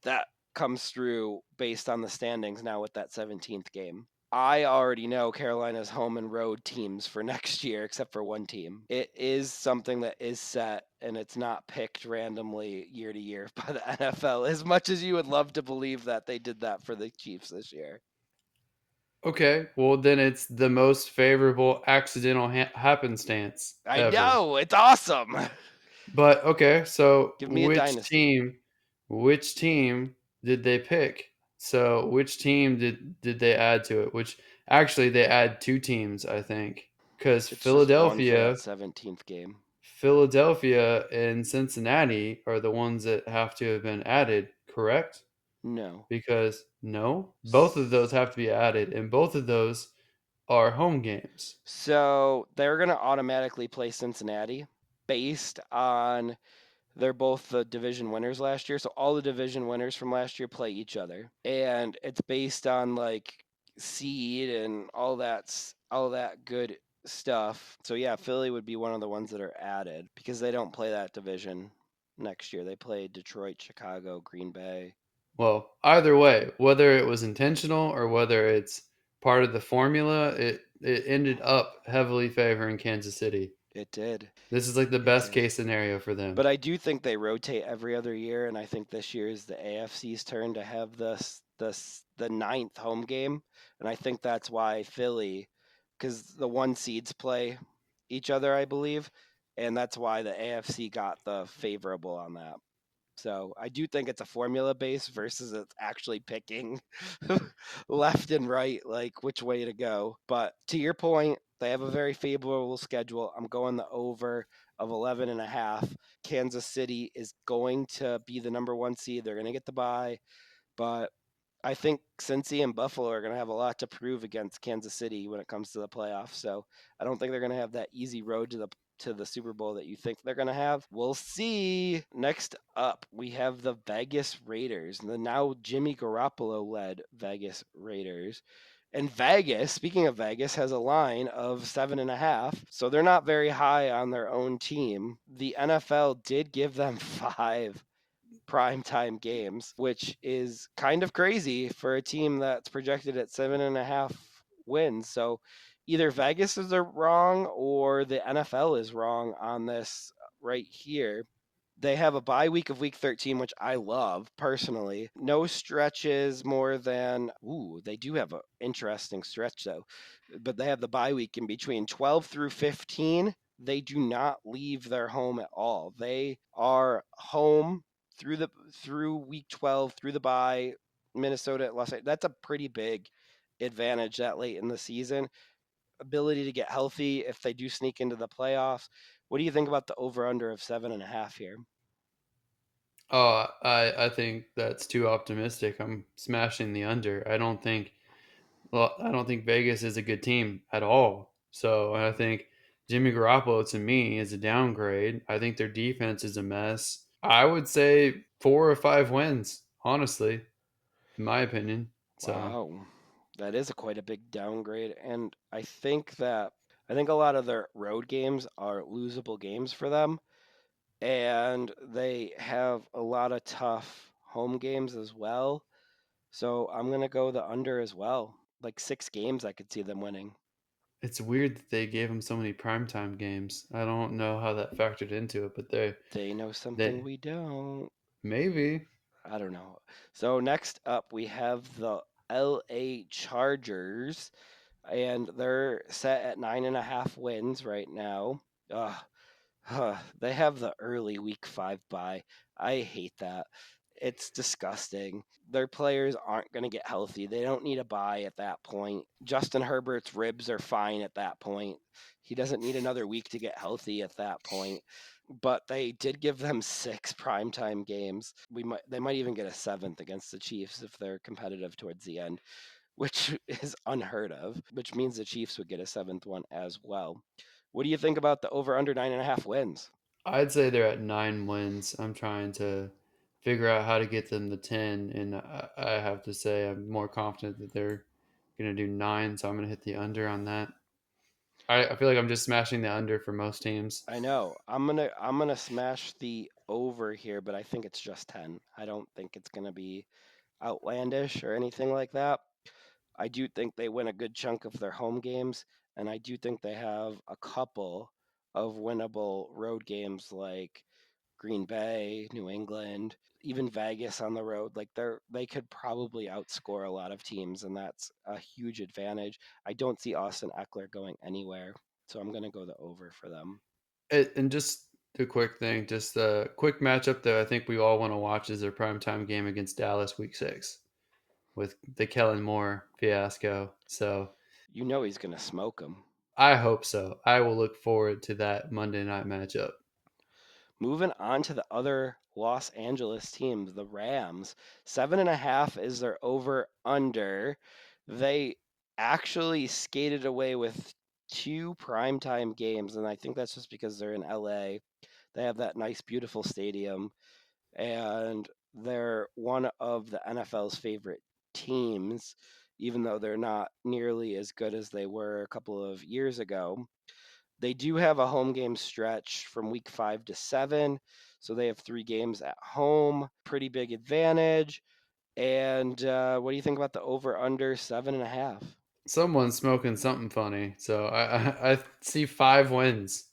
that comes through based on the standings now with that 17th game. I already know Carolina's home and road teams for next year, except for one team. It is something that is set and it's not picked randomly year to year by the NFL, as much as you would love to believe that they did that for the Chiefs this year. Okay, well then it's the most favorable accidental happenstance I ever. know, it's awesome. But okay, so Give me a dynasty. which team did they pick? So which team did they add to it? Which actually they add two teams, I think, because It's just one for that 17th game. Philadelphia and Cincinnati are the ones that have to have been added, correct? No. Because no, both of those have to be added, and both of those are home games. So they're going to automatically play Cincinnati based on they're both the division winners last year. So all the division winners from last year play each other. And it's based on like seed and all that good stuff. So yeah, Philly would be one of the ones that are added because they don't play that division next year. They play Detroit, Chicago, Green Bay. Well, either way, whether it was intentional or whether it's part of the formula, it ended up heavily favoring Kansas City. It did. This is like the It best did. case scenario for them. But I do think they rotate every other year, and I think this year is the AFC's turn to have the ninth home game, and I think that's why Philly, because the one seeds play each other, I believe, and that's why the AFC got the favorable on that. So I do think it's a formula base versus it's actually picking left and right, like which way to go. But to your point, they have a very favorable schedule. I'm going the over of 11 and a half. Kansas City is going to be the number one seed. They're going to get the bye, but I think Cincy and Buffalo are going to have a lot to prove against Kansas City when it comes to the playoffs. So I don't think they're going to have that easy road to the Super Bowl that you think they're going to have. We'll see. Next up, we have the Vegas Raiders, the now Jimmy Garoppolo led Vegas Raiders. And Vegas, speaking of Vegas, has a line of 7.5. So they're not very high on their own team. The NFL did give them five primetime games, which is kind of crazy for a team that's projected at 7.5 wins. So either Vegas is wrong or the NFL is wrong on this right here. They have a bye week of week 13, which I love personally. No stretches more than, they do have an interesting stretch though, but they have the bye week in between 12 through 15. They do not leave their home at all. They are home through week 12 through the bye. Minnesota, Los Angeles. That's a pretty big advantage that late in the season. Ability to get healthy if they do sneak into the playoffs. What do you think about the over under of 7.5 here? Oh, I think that's too optimistic. I'm smashing the under. I don't think Vegas is a good team at all. So I think Jimmy Garoppolo to me is a downgrade. I think their defense is a mess. I would say 4 or 5 wins, honestly, in my opinion. So Wow. That is quite a big downgrade. And I think a lot of their road games are losable games for them. And they have a lot of tough home games as well. So I'm gonna go the under as well. Like 6 games I could see them winning. it's weird that they gave him so many primetime games. I don't know how that factored into it, but They know something they we don't. maybe. I don't know. So next up we have the LA Chargers, and they're set at 9.5 wins right now. Ugh, they have the early week 5 bye. I hate that. It's disgusting. Their players aren't going to get healthy. They don't need a bye at that point. Justin Herbert's ribs are fine at that point. He doesn't need another week to get healthy at that point. But they did give them 6 primetime games. They might even get a seventh against the Chiefs if they're competitive towards the end, which is unheard of, which means the Chiefs would get a seventh one as well. What do you think about the over under 9.5 wins? I'd say they're at 9 wins. I'm trying to figure out how to get them to 10, and I have to say I'm more confident that they're going to do 9, so I'm going to hit the under on that. I feel like I'm just smashing the under for most teams. I know. I'm gonna smash the over here, but I think it's just 10. I don't think it's gonna be outlandish or anything like that. I do think they win a good chunk of their home games, and I do think they have a couple of winnable road games like Green Bay, New England, even Vegas on the road. Like they could probably outscore a lot of teams, and that's a huge advantage. I don't see Austin Eckler going anywhere, so I'm gonna go the over for them. And just the quick thing, just a quick matchup that I think we all want to watch is their primetime game against Dallas Week 6 with the Kellen Moore fiasco. So You know he's gonna smoke them. I hope so. I will look forward to that Monday night matchup. Moving on to the other Los Angeles teams, the Rams. 7.5 is their over under. They actually skated away with 2 primetime games, and I think that's just because they're in LA. They have that nice, beautiful stadium, and they're one of the NFL's favorite teams, even though they're not nearly as good as they were a couple of years ago. They do have a home game stretch from week 5 to 7. So they have 3 games at home. Pretty big advantage. And what do you think about the over under 7.5? Someone's smoking something funny. So I see 5 wins,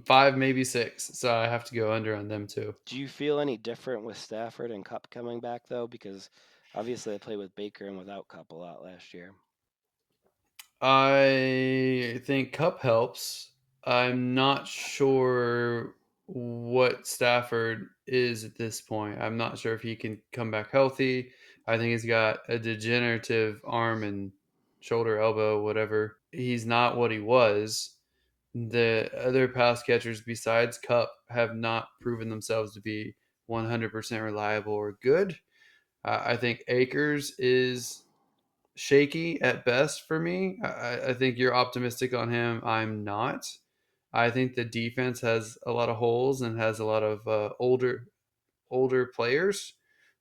5 maybe 6. So I have to go under on them too. Do you feel any different with Stafford and Cup coming back, though? Because obviously they played with Baker and without Cup a lot last year. I think Cup helps. I'm not sure what Stafford is at this point. I'm not sure if he can come back healthy. I think he's got a degenerative arm and shoulder, elbow, whatever. He's not what he was. The other pass catchers besides Cup have not proven themselves to be 100% reliable or good. I think Akers is shaky at best for me. I think you're optimistic on him. I'm not. I think the defense has a lot of holes and has a lot of older players.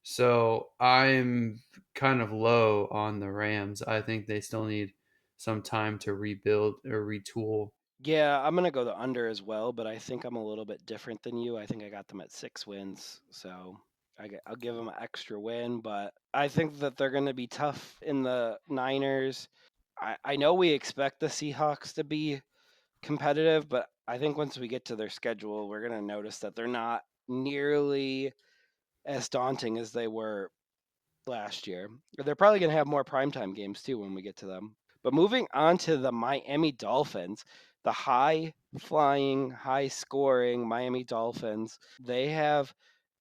So I'm kind of low on the Rams. I think they still need some time to rebuild or retool. Yeah, I'm going to go the under as well, but I think I'm a little bit different than you. I think I got them at 6 wins. So I'll give them an extra win, but I think that they're going to be tough in the Niners. I know we expect the Seahawks to be competitive, but I think once we get to their schedule, we're going to notice that they're not nearly as daunting as they were last year. They're probably going to have more primetime games too when we get to them. But moving on to the Miami Dolphins, the high flying, high scoring Miami Dolphins, they have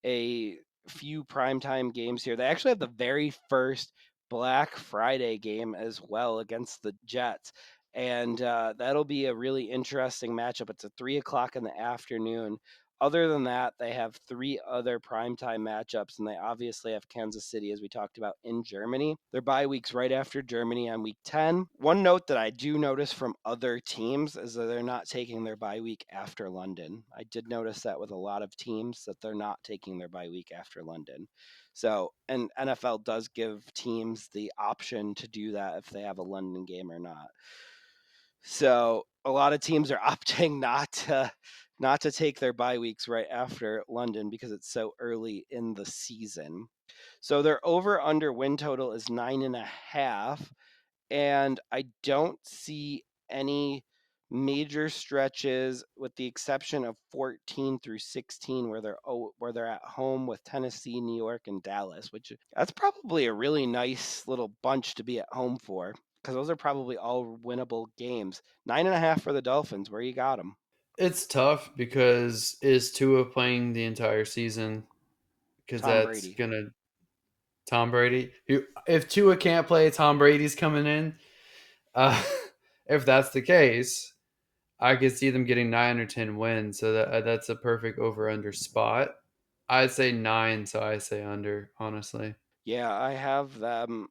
a few primetime games here. They actually have the very first Black Friday game as well against the Jets. And that'll be a really interesting matchup. It's at 3 o'clock in the afternoon Other than that, they have three other primetime matchups, and they obviously have Kansas City, as we talked about, in Germany. Their bye week's right after Germany on week 10. One note that I do notice from other teams is that they're not taking their bye week after London. I did notice that with a lot of teams that they're not taking their bye week after London. So, and NFL does give teams the option to do that if they have a London game or not. So a lot of teams are opting not to take their bye weeks right after London because it's so early in the season. So their over under win total is 9.5, and I don't see any major stretches with the exception of 14 through 16 where they're at home with Tennessee, New York, and Dallas, which that's probably a really nice little bunch to be at home for because those are probably all winnable games. 9.5 for the Dolphins. Where you got them? It's tough because is Tua playing the entire season? Because Tom that's Brady. gonna Tom Brady. If Tua can't play, Tom Brady's coming in. Uh, if that's the case, I could see them getting 9 or 10 wins. So that's a perfect over under spot. I'd say 9, so I say under. Honestly, Yeah, I have them.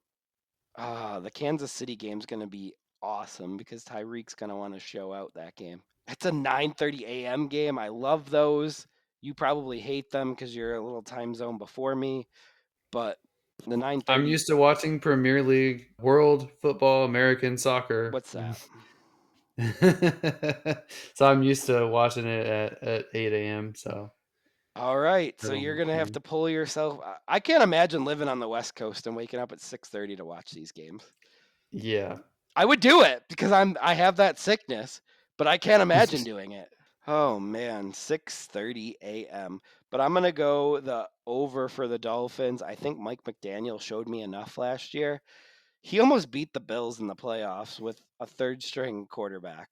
The Kansas City game's going to be awesome because Tyreek's going to want to show out that game. It's a 9:30 a.m. game. I love those. You probably hate them because you're a little time zone before me, but the I'm 9:30, used to watching Premier League, World Football, American soccer. what's that? So I'm used to watching it at 8 a.m. So All right, I so don't you're work going to for have me. to pull yourself. I can't imagine living on the West Coast and waking up at 6:30 to watch these games. Yeah. I would do it because I have that sickness, but I can't imagine doing it. Oh man, 6:30 a.m. But I'm gonna go the over for the Dolphins. I think Mike McDaniel showed me enough last year. He almost beat the Bills in the playoffs with a third string quarterback.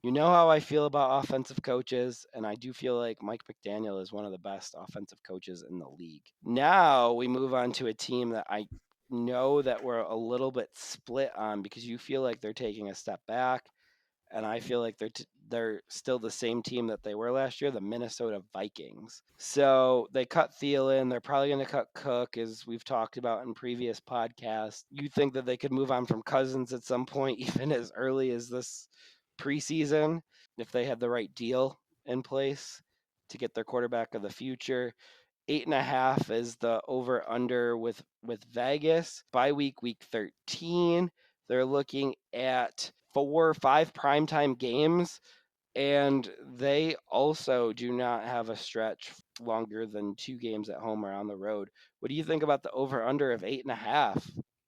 You know how I feel about offensive coaches, and I do feel like Mike McDaniel is one of the best offensive coaches in the league. Now we move on to a team that I know that we're a little bit split on because you feel like they're taking a step back and I feel like they're still the same team that they were last year, the Minnesota Vikings. So they cut Thielen. They're probably going to cut Cook, as we've talked about in previous podcasts. You think that they could move on from Cousins at some point, even as early as this preseason, if they had the right deal in place to get their quarterback of the future. 8.5 is the over under with Vegas. By week 13, they're looking at 4 or 5 primetime games, and they also do not have a stretch longer than 2 games at home or on the road. What do you think about the over under of 8.5?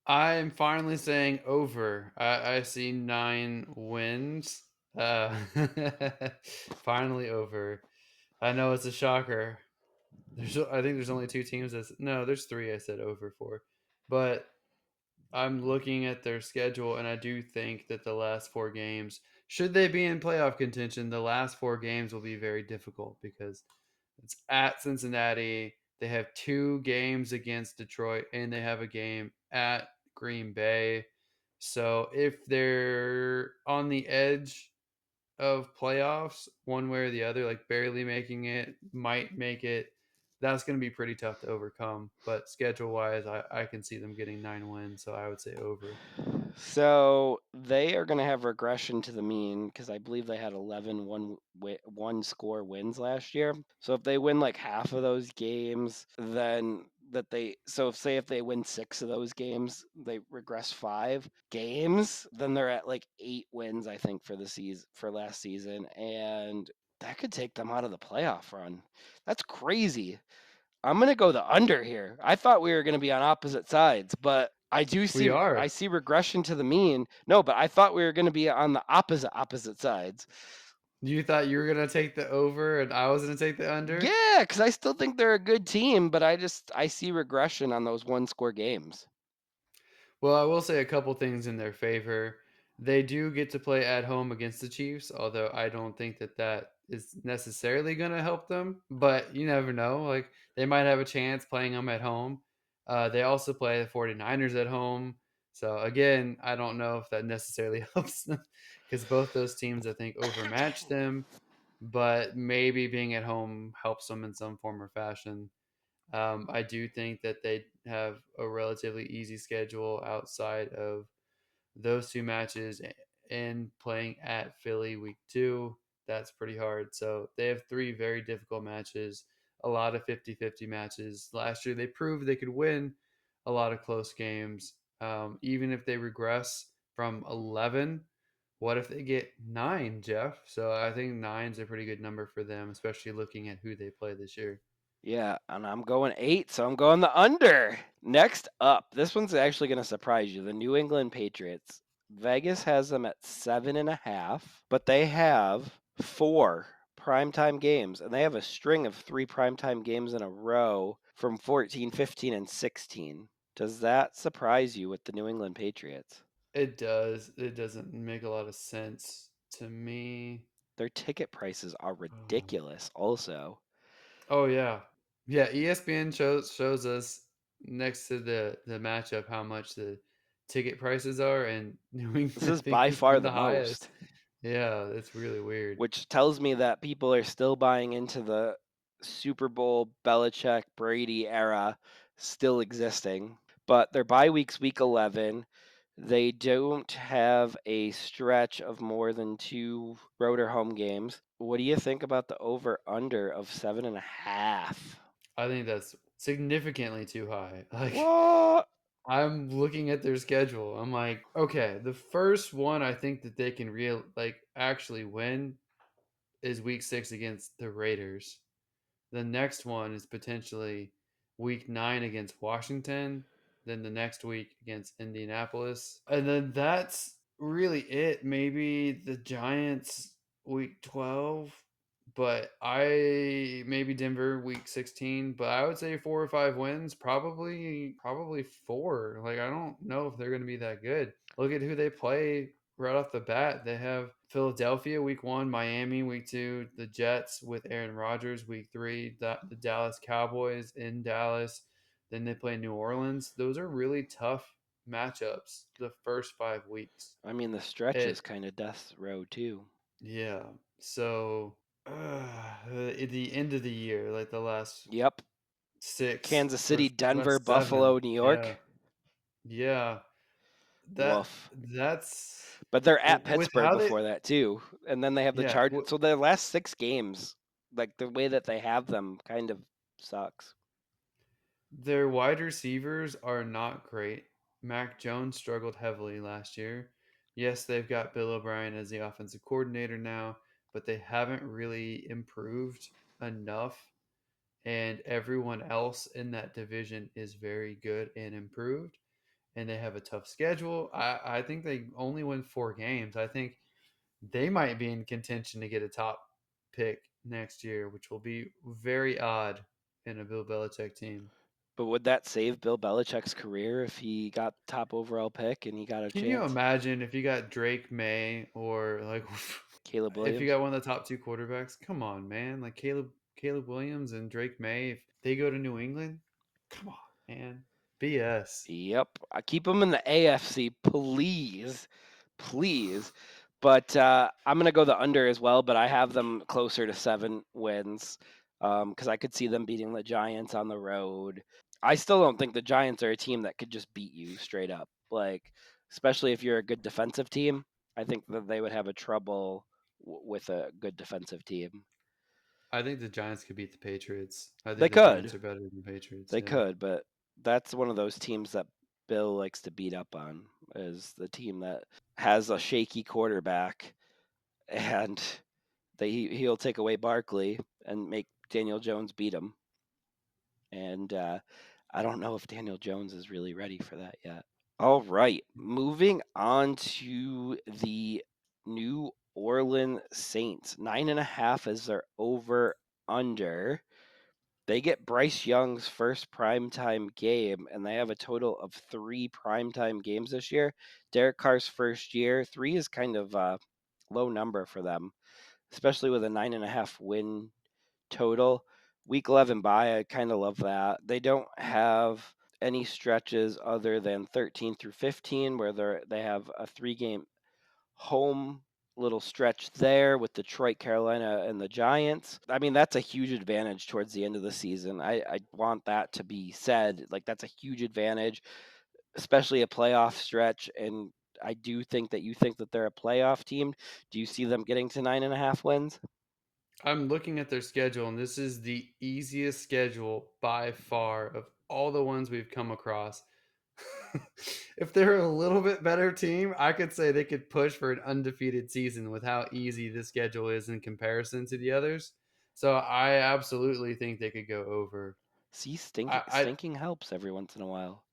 I'm finally saying over. I see 9 wins. Finally over. I know it's a shocker. I think there's only 2 teams. No, there's three. I said over for, but I'm looking at their schedule, and I do think that the last 4 games, should they be in playoff contention, the last 4 games will be very difficult because it's at Cincinnati. They have 2 games against Detroit, and they have a game at Green Bay. So if they're on the edge of playoffs, one way or the other, like barely making it, might make it, that's going to be pretty tough to overcome. But schedule wise, I can see them getting 9 wins. So I would say over. So they are going to have regression to the mean because I believe they had 11 one score wins last year. So if they win like half of those games, then if they win 6 of those games, they regress 5 games, then they're at like 8 wins, I think, for the season for last season. And that could take them out of the playoff run. That's crazy. I'm gonna go the under here. I thought we were gonna be on opposite sides, but We I are. see regression to the mean. No, but I thought we were gonna be on the opposite sides. You thought you were going to take the over and I was going to take the under? Yeah, because I still think they're a good team, but I see regression on those one score games. Well, I will say a couple things in their favor. They do get to play at home against the Chiefs, although I don't think that that is necessarily going to help them. But you never know. Like they might have a chance playing them at home. They also play the 49ers at home. So again, I don't know if that necessarily helps them because both those teams, I think, overmatch them. but maybe being at home helps them in some form or fashion. I do think that they have a relatively easy schedule outside of those two matches and playing at Philly week 2. That's pretty hard. So they have three very difficult matches, a lot of 50-50 matches. Last year they proved they could win a lot of close games. Even if they regress from 11, what if they get 9, Jeff? So I think 9's a pretty good number for them, especially looking at who they play this year. Yeah, and I'm going 8, so I'm going the under. Next up, this one's actually going to surprise you. The New England Patriots. Vegas has them at 7.5, but they have 4 primetime games, and they have a string of 3 primetime games in a row from 14, 15, and 16. Does that surprise you with the New England Patriots? It does. It doesn't make a lot of sense to me. Their ticket prices are Um, ridiculous, also. Oh yeah, yeah. ESPN shows us next to the matchup how much the ticket prices are, and New This England I is think by is far in the the highest. most, Yeah, it's really weird. which tells me that people are still buying into the Super Bowl Belichick Brady era still existing. But their bye week's week 11. They don't have a stretch of more than 2 road or home games. What do you think about the over under of 7.5? I think that's significantly too high. Like What? I'm looking at their schedule. I'm like, okay, the first one I think that they can real like actually win is week 6 against the Raiders. The next one is potentially week 9 against Washington, then the next week against Indianapolis. And then that's really it. Maybe the Giants week 12, but I maybe Denver week 16, but I would say 4 or 5 wins, probably 4. Like I don't know if they're going to be that good. Look at who they play right off the bat. They have Philadelphia week 1, Miami week 2, the Jets with Aaron Rodgers week 3, the Dallas Cowboys in Dallas. Then they play New Orleans. Those are really tough matchups the first 5 weeks. I mean, the stretch is It kind of death row too. yeah. So at the end of the year, like the last Yep. six, Kansas City, first Denver, last 7, Buffalo, New yeah, York. yeah. That Woof. that's But they're at with Pittsburgh how they before that too, and then they have the yeah. Chargers. So their last 6 games, like the way that they have them, kind of sucks. Their wide receivers are not great. Mac Jones struggled heavily last year. Yes, they've got Bill O'Brien as the offensive coordinator now, but they haven't really improved enough. And everyone else in that division is very good and improved. And they have a tough schedule. I think they only win 4 games. I think they might be in contention to get a top pick next year, which will be very odd in a Bill Belichick team. But would that save Bill Belichick's career if he got top overall pick and he got a Can you chance? imagine if you got Drake May or like Caleb if you Williams? got one of the top 2 quarterbacks? Come on, man. Like Caleb Williams and Drake May, if they go to New England, come on, man. BS. Yep. I keep them in the AFC, please, please. But I'm gonna go the under as well. But I have them closer to 7 wins because I could see them beating the Giants on the road. I still don't think the Giants are a team that could just beat you straight up. Like, especially if you're a good defensive team, I think that they would have a trouble with a good defensive team. I think the Giants could beat the Patriots. I They think the Giants could, are better than the Patriots. they Yeah. could, but that's one of those teams that Bill likes to beat up on. Is the team that has a shaky quarterback and he'll take away Barkley and make Daniel Jones beat him. And I don't know if Daniel Jones is really ready for that yet. All right, moving on to the New Orleans Saints. 9.5 is their over under. They get Bryce Young's first primetime game, and they have a total of 3 primetime games this year. Derek Carr's first year, 3 is kind of a low number for them, especially with a 9.5 win total. Week 11 bye, I kind of love that. They don't have any stretches other than 13 through 15, where they have a 3 game home little stretch there with Detroit, Carolina, and the Giants. I mean, that's a huge advantage towards the end of the season. I want that to be said. Like, that's a huge advantage, especially a playoff stretch. And I do think that you think that they're a playoff team. Do you see them getting to 9.5 wins? I'm looking at their schedule, and this is the easiest schedule by far of all the ones we've come across. If they're a little bit better team, I could say they could push for an undefeated season with how easy the schedule is in comparison to the others. So I absolutely think they could go over. See, stinking, I stinking helps every once in a while.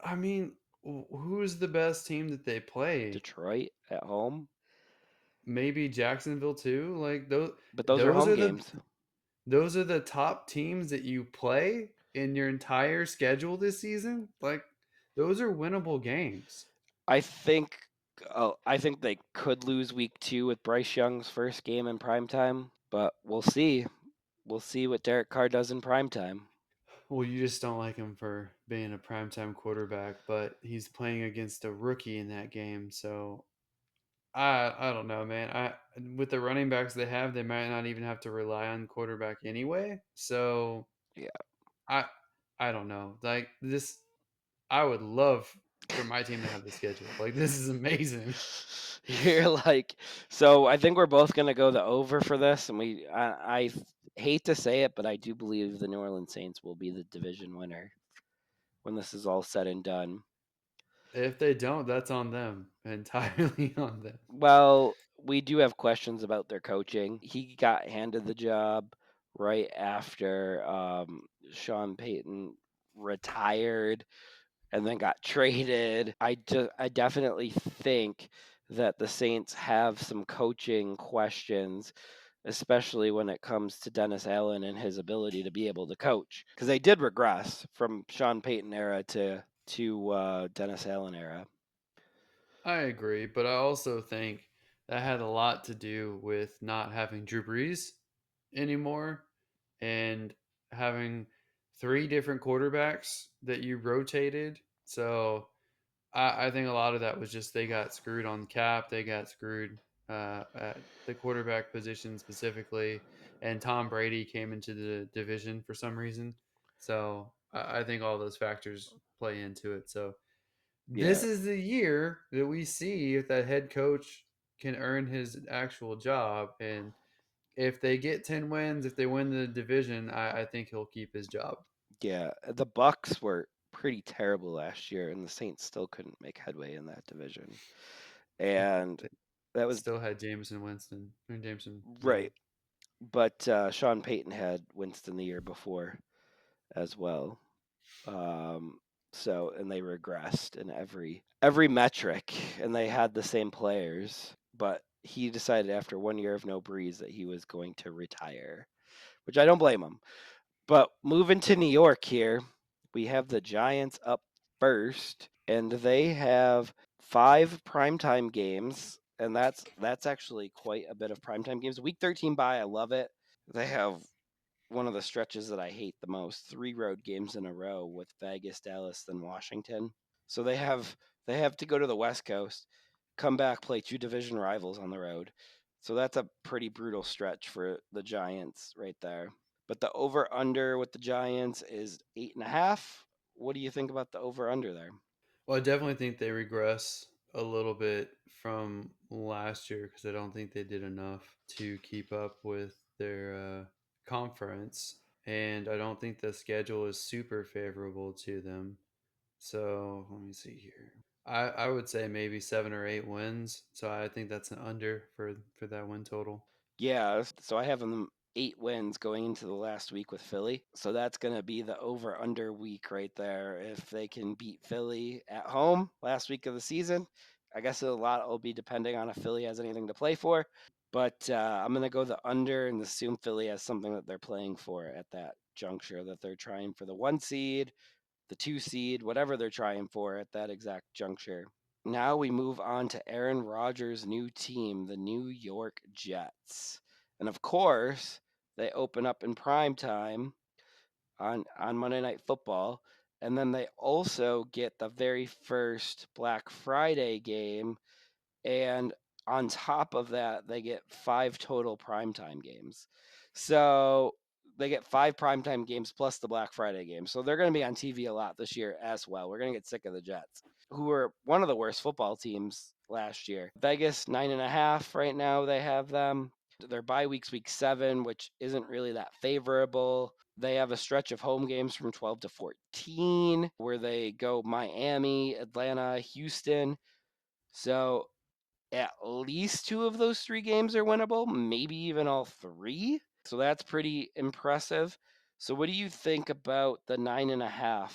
I mean, who's the best team that they play? Detroit at home, Maybe Jacksonville too. Like those but those are those home are the games. those are the top teams that you play in your entire schedule this season. Like those are winnable games. I think I think they could lose week 2 with Bryce Young's first game in prime time, but we'll see. We'll see what Derek Carr does in prime time. Well, you just don't like him for being a primetime quarterback, but he's playing against a rookie in that game. So I don't know, man. I with the running backs they have, they might not even have to rely on quarterback anyway. So Yeah. I I don't know. Like this, I would love for my team to have the schedule. Like this is amazing. You're like, so I think we're both gonna go the over for this, and I hate to say it, but I do believe the New Orleans Saints will be the division winner when this is all said and done. If they don't, that's on them. Entirely on them. Well, we do have questions about their coaching. He got handed the job right after Sean Payton retired and then got traded. I definitely think that the Saints have some coaching questions, especially when it comes to Dennis Allen and his ability to be able to coach, because they did regress from Sean Payton era to Dennis Allen era. I agree, but I also think that had a lot to do with not having Drew Brees anymore and having three different quarterbacks that you rotated. So I think a lot of that was just they got screwed on cap. They got screwed at the quarterback position specifically, and Tom Brady came into the division for some reason. So I think all those factors play into it. So this Yeah, is the year that we see if that head coach can earn his actual job. And if they get 10 wins, if they win the division, I think he'll keep his job. yeah. The Bucks were pretty terrible last year, and the Saints still couldn't make headway in that division. And They that was still had Jameson Winston. Or Jameson, yeah. right. But Sean Payton had Winston the year before as well. Um, so and they regressed in every metric, and they had the same players. But he decided after 1 year of no Breeze that he was going to retire, which I don't blame him. But moving to New York here, we have the Giants up first, and they have 5 primetime games, and that's actually quite a bit of primetime games. Week 13 bye, I love it. They have one of the stretches that I hate the most, 3 road games in a row with Vegas, Dallas, then Washington. So they have to go to the West Coast, come back, play 2 division rivals on the road. So that's a pretty brutal stretch for the Giants right there. But the over under with the Giants is 8.5. What do you think about the over under there? Well, I definitely think they regress a little bit from last year because I don't think they did enough to keep up with their conference. And I don't think the schedule is super favorable to them. So let me see here. I would say maybe 7 or 8 wins. So I think that's an under for that win total. Yeah, so I have them 8 wins going into the last week with Philly. So that's going to be the over under week right there. If they can beat Philly at home last week of the season, I guess a lot will be depending on if Philly has anything to play for. But I'm going to go the under and assume Philly has something that they're playing for at that juncture, that they're trying for the 1 seed, the 2 seed, whatever they're trying for at that exact juncture. Now we move on to Aaron Rodgers' new team, the New York Jets. And of course, they open up in prime time on Monday Night Football. And then they also get the very first Black Friday game. And On top of that, they get 5 total primetime games. So they get 5 primetime games plus the Black Friday game. So they're going to be on TV a lot this year as well. We're going to get sick of the Jets, who were one of the worst football teams last year. Vegas 9.5 right now. They have them. Their bye week's week 7, which isn't really that favorable. They have a stretch of home games from 12 to 14 where they go Miami, Atlanta, Houston. So at least 2 of those 3 games are winnable, maybe even all 3. So that's pretty impressive. So what do you think about the 9.5?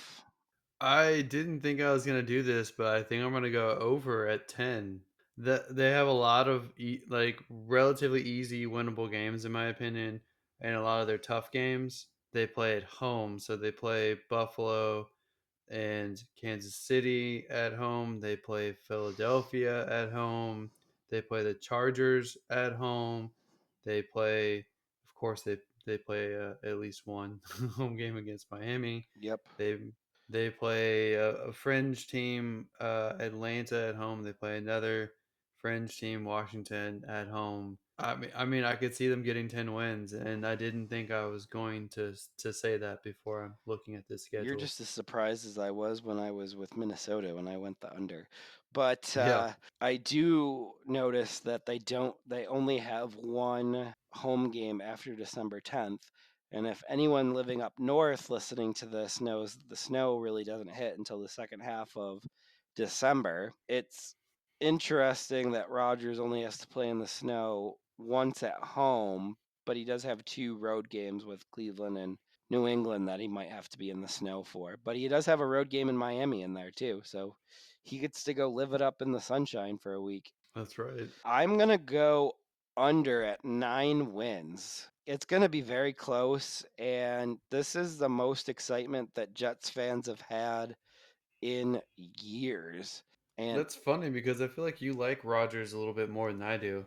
I didn't think I was gonna do this, but I think I'm gonna go over at 10. They have a lot of like relatively easy winnable games in my opinion, and a lot of their tough games they play at home. So they play Buffalo and Kansas City at home. They play Philadelphia at home. They play the Chargers at home. They play, of course, they play at least one home game against Miami. Yep. They they play a fringe team, Atlanta at home. They play another fringe team, Washington at home. I mean, I could see them getting 10 wins, and I didn't think I was going to say that before I'm looking at this You're schedule. just as surprised as I was when I was with Minnesota when I went the under. But Yeah, I do notice that they only have one home game after December 10th. And if anyone living up north listening to this knows that the snow really doesn't hit until the second half of December, it's interesting that Rogers only has to play in the snow once at home, but he does have 2 road games with Cleveland and New England that he might have to be in the snow for. But he does have a road game in Miami in there too. So he gets to go live it up in the sunshine for a week. that's right. I'm going to go under at 9 wins. It's going to be very close. And this is the most excitement that Jets fans have had in years. And That's funny because I feel like you like Rogers a little bit more than I do.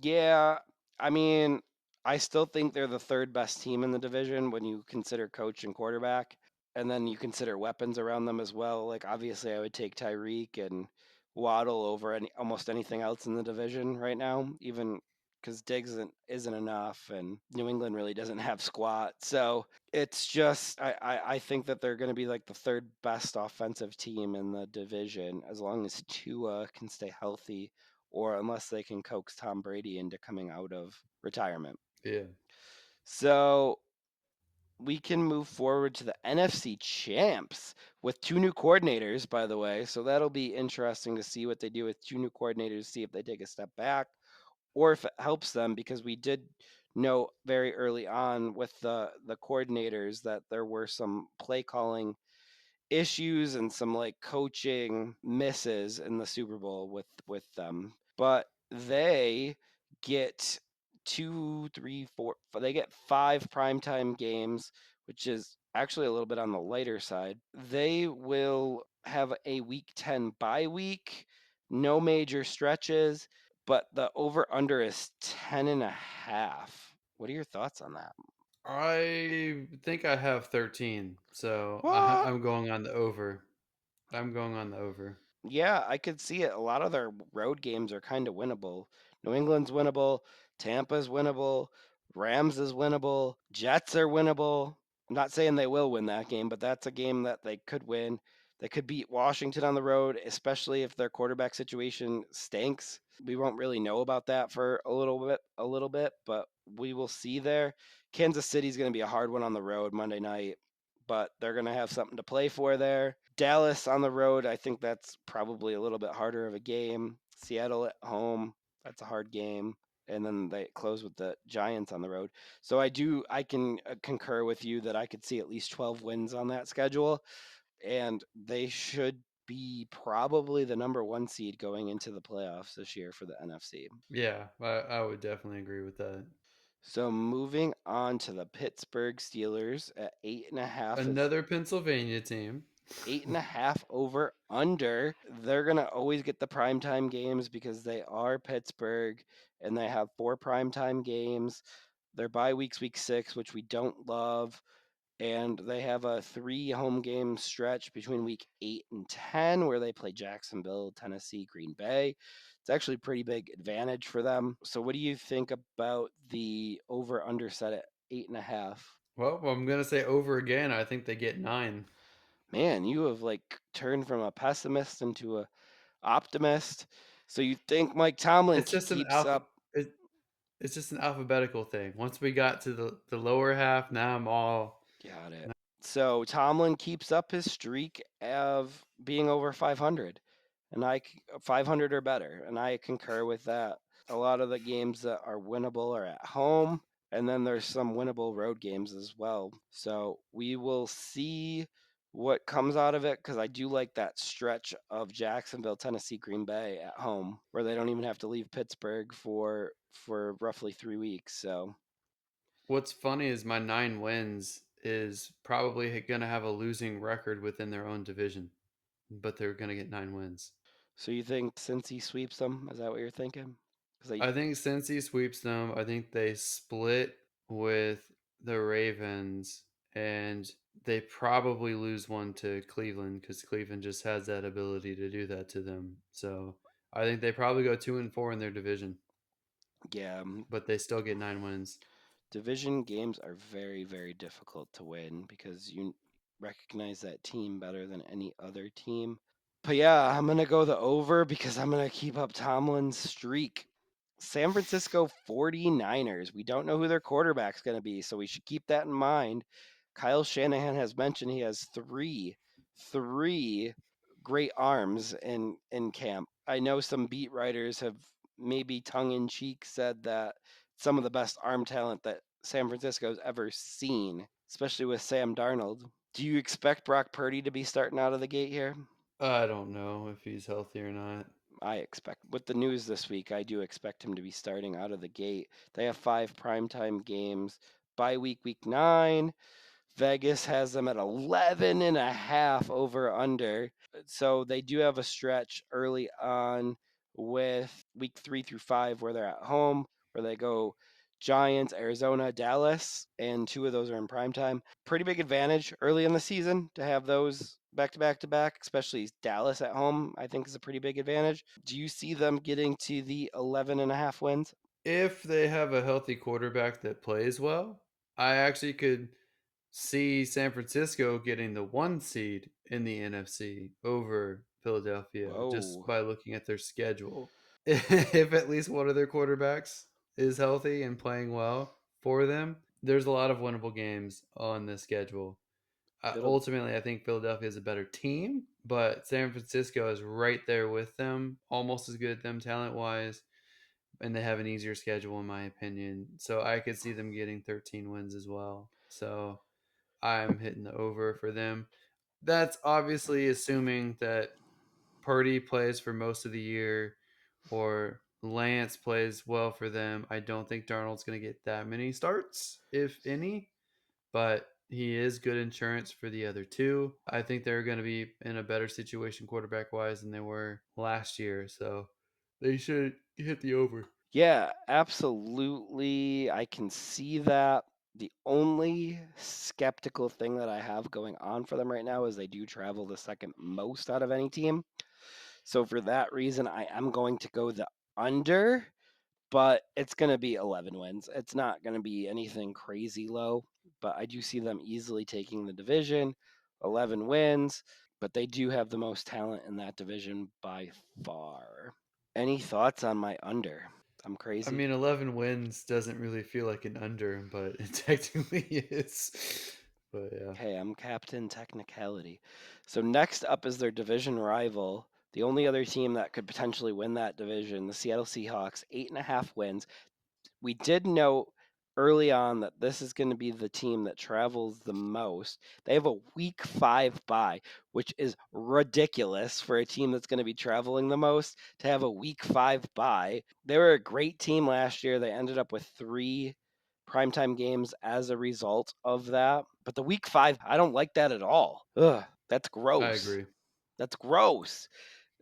yeah, I mean, I still think they're the third best team in the division when you consider coach and quarterback, and then you consider weapons around them as well. Like obviously, I would take Tyreek and Waddle over almost anything else in the division right now, even because Diggs isn't enough, and New England really doesn't have squat. So it's just I think that they're going to be like the third best offensive team in the division as long as Tua can stay healthy or unless they can coax Tom Brady into coming out of retirement. Yeah. So we can move forward to the NFC champs with 2 new coordinators, by the way. So that'll be interesting to see what they do with 2 new coordinators, see if they take a step back or if it helps them because we did know very early on with the coordinators that there were some play calling issues and some like coaching misses in the Super Bowl with them. But they get 2, 3, 4. They get 5 primetime games, which is actually a little bit on the lighter side. They will have a week 10 bye week, no major stretches, but the over under is 10.5. What are your thoughts on that? I think I have 13, so What? I'm going on the over. I'm going on the over. Yeah, I could see it. A lot of their road games are kind of winnable. New England's winnable, Tampa's winnable, Rams is winnable, Jets are winnable. I'm not saying they will win that game, but that's a game that they could win. They could beat Washington on the road, especially if their quarterback situation stinks. We won't really know about that for a little bit, but we will see there. Kansas City's going to be a hard one on the road Monday night, but they're going to have something to play for there. Dallas on the road, I think that's probably a little bit harder of a game. Seattle at home, that's a hard game. And then they close with the Giants on the road. So I can concur with you that I could see at least 12 wins on that schedule. And they should be probably the number 1 seed going into the playoffs this year for the NFC. Yeah, I would definitely agree with that. So moving on to the Pittsburgh Steelers at 8.5 is Another Pennsylvania team. 8.5 over under. They're gonna always get the primetime games because they are Pittsburgh and they have 4 primetime games. Their bye week's week 6, which we don't love. And they have a 3 home game stretch between week 8 and 10 where they play Jacksonville, Tennessee, Green Bay. It's actually a pretty big advantage for them. So, what do you think about the over under set at 8.5? Well, I'm gonna say over again. I think they get 9. Man, you have like turned from a pessimist into a optimist. So, you think Mike Tomlin It's just an keeps alpha. up? It, it's just an alphabetical thing. Once we got to the lower half, now I'm all. Got it. So Tomlin keeps up his streak of being over 500, and 500 or better, and I concur with that. A lot of the games that are winnable are at home, and then there's some winnable road games as well. So we will see what comes out of it because I do like that stretch of Jacksonville, Tennessee, Green Bay at home, where they don't even have to leave Pittsburgh for roughly 3 weeks. So What's funny is my 9 wins is probably gonna have a losing record within their own division, but they're gonna get 9 wins. So you think since he sweeps them, is that what you're thinking? Because I think since he sweeps them, I think they split with the Ravens, and they probably lose one to Cleveland because Cleveland just has that ability to do that to them. So I think they probably go 2-4 in their division, yeah, but they still get 9 wins. division games are very, very difficult to win because you recognize that team better than any other team. But yeah, I'm gonna go the over because I'm gonna keep up Tomlin's streak. San Francisco 49ers. We don't know who their quarterback's gonna be, so we should keep that in mind. Kyle Shanahan has mentioned he has three great arms in camp. I know some beat writers have maybe tongue in cheek said that some of the best arm talent that San Francisco's ever seen, especially with Sam Darnold. Do you expect Brock Purdy to be starting out of the gate here? I don't know if he's healthy or not. I expect with the news this week, I do expect him to be starting out of the gate. They have 5 primetime games. By week 9. Vegas has them at 11.5 over under. So they do have a stretch early on with week 3 through 5 where they're at home, where they go Giants, Arizona, Dallas, and 2 of those are in prime time. Pretty big advantage early in the season to have those back to back to back, especially Dallas at home, I think is a pretty big advantage. Do you see them getting to the 11.5 wins? If they have a healthy quarterback that plays well, I actually could see San Francisco getting the 1 seed in the NFC over Philadelphia just Whoa. by looking at their schedule. If at least one of their quarterbacks is healthy and playing well for them, there's a lot of winnable games on the schedule. It'll Ultimately, I think Philadelphia is a better team, but San Francisco is right there with them, almost as good as them talent wise, and they have an easier schedule, in my opinion. So I could see them getting 13 wins as well. So I'm hitting the over for them. That's obviously assuming that Purdy plays for most of the year or Lance plays well for them. I don't think Darnold's going to get that many starts, if any, but he is good insurance for the other two. I think they're going to be in a better situation quarterback wise than they were last year. So they should hit the over. Yeah, absolutely. I can see that. The only skeptical thing that I have going on for them right now is they do travel the second most out of any team. So for that reason, I am going to go the under, but it's going to be 11 wins. It's not going to be anything crazy low, but I do see them easily taking the division, 11 wins, but they do have the most talent in that division by far. Any thoughts on my under? I'm I crazy. mean, 11 wins doesn't really feel like an under, but it technically is. But yeah. Hey, I'm Captain Technicality. So next up is their division rival, the only other team that could potentially win that division, the Seattle Seahawks, 8.5 wins. We did note early on that this is going to be the team that travels the most. They have a week 5 bye, which is ridiculous for a team that's going to be traveling the most to have a week 5 bye. They were a great team last year. They ended up with 3 primetime games as a result of that. But the week 5, I don't like that at all. Ugh, that's I gross. agree. That's gross.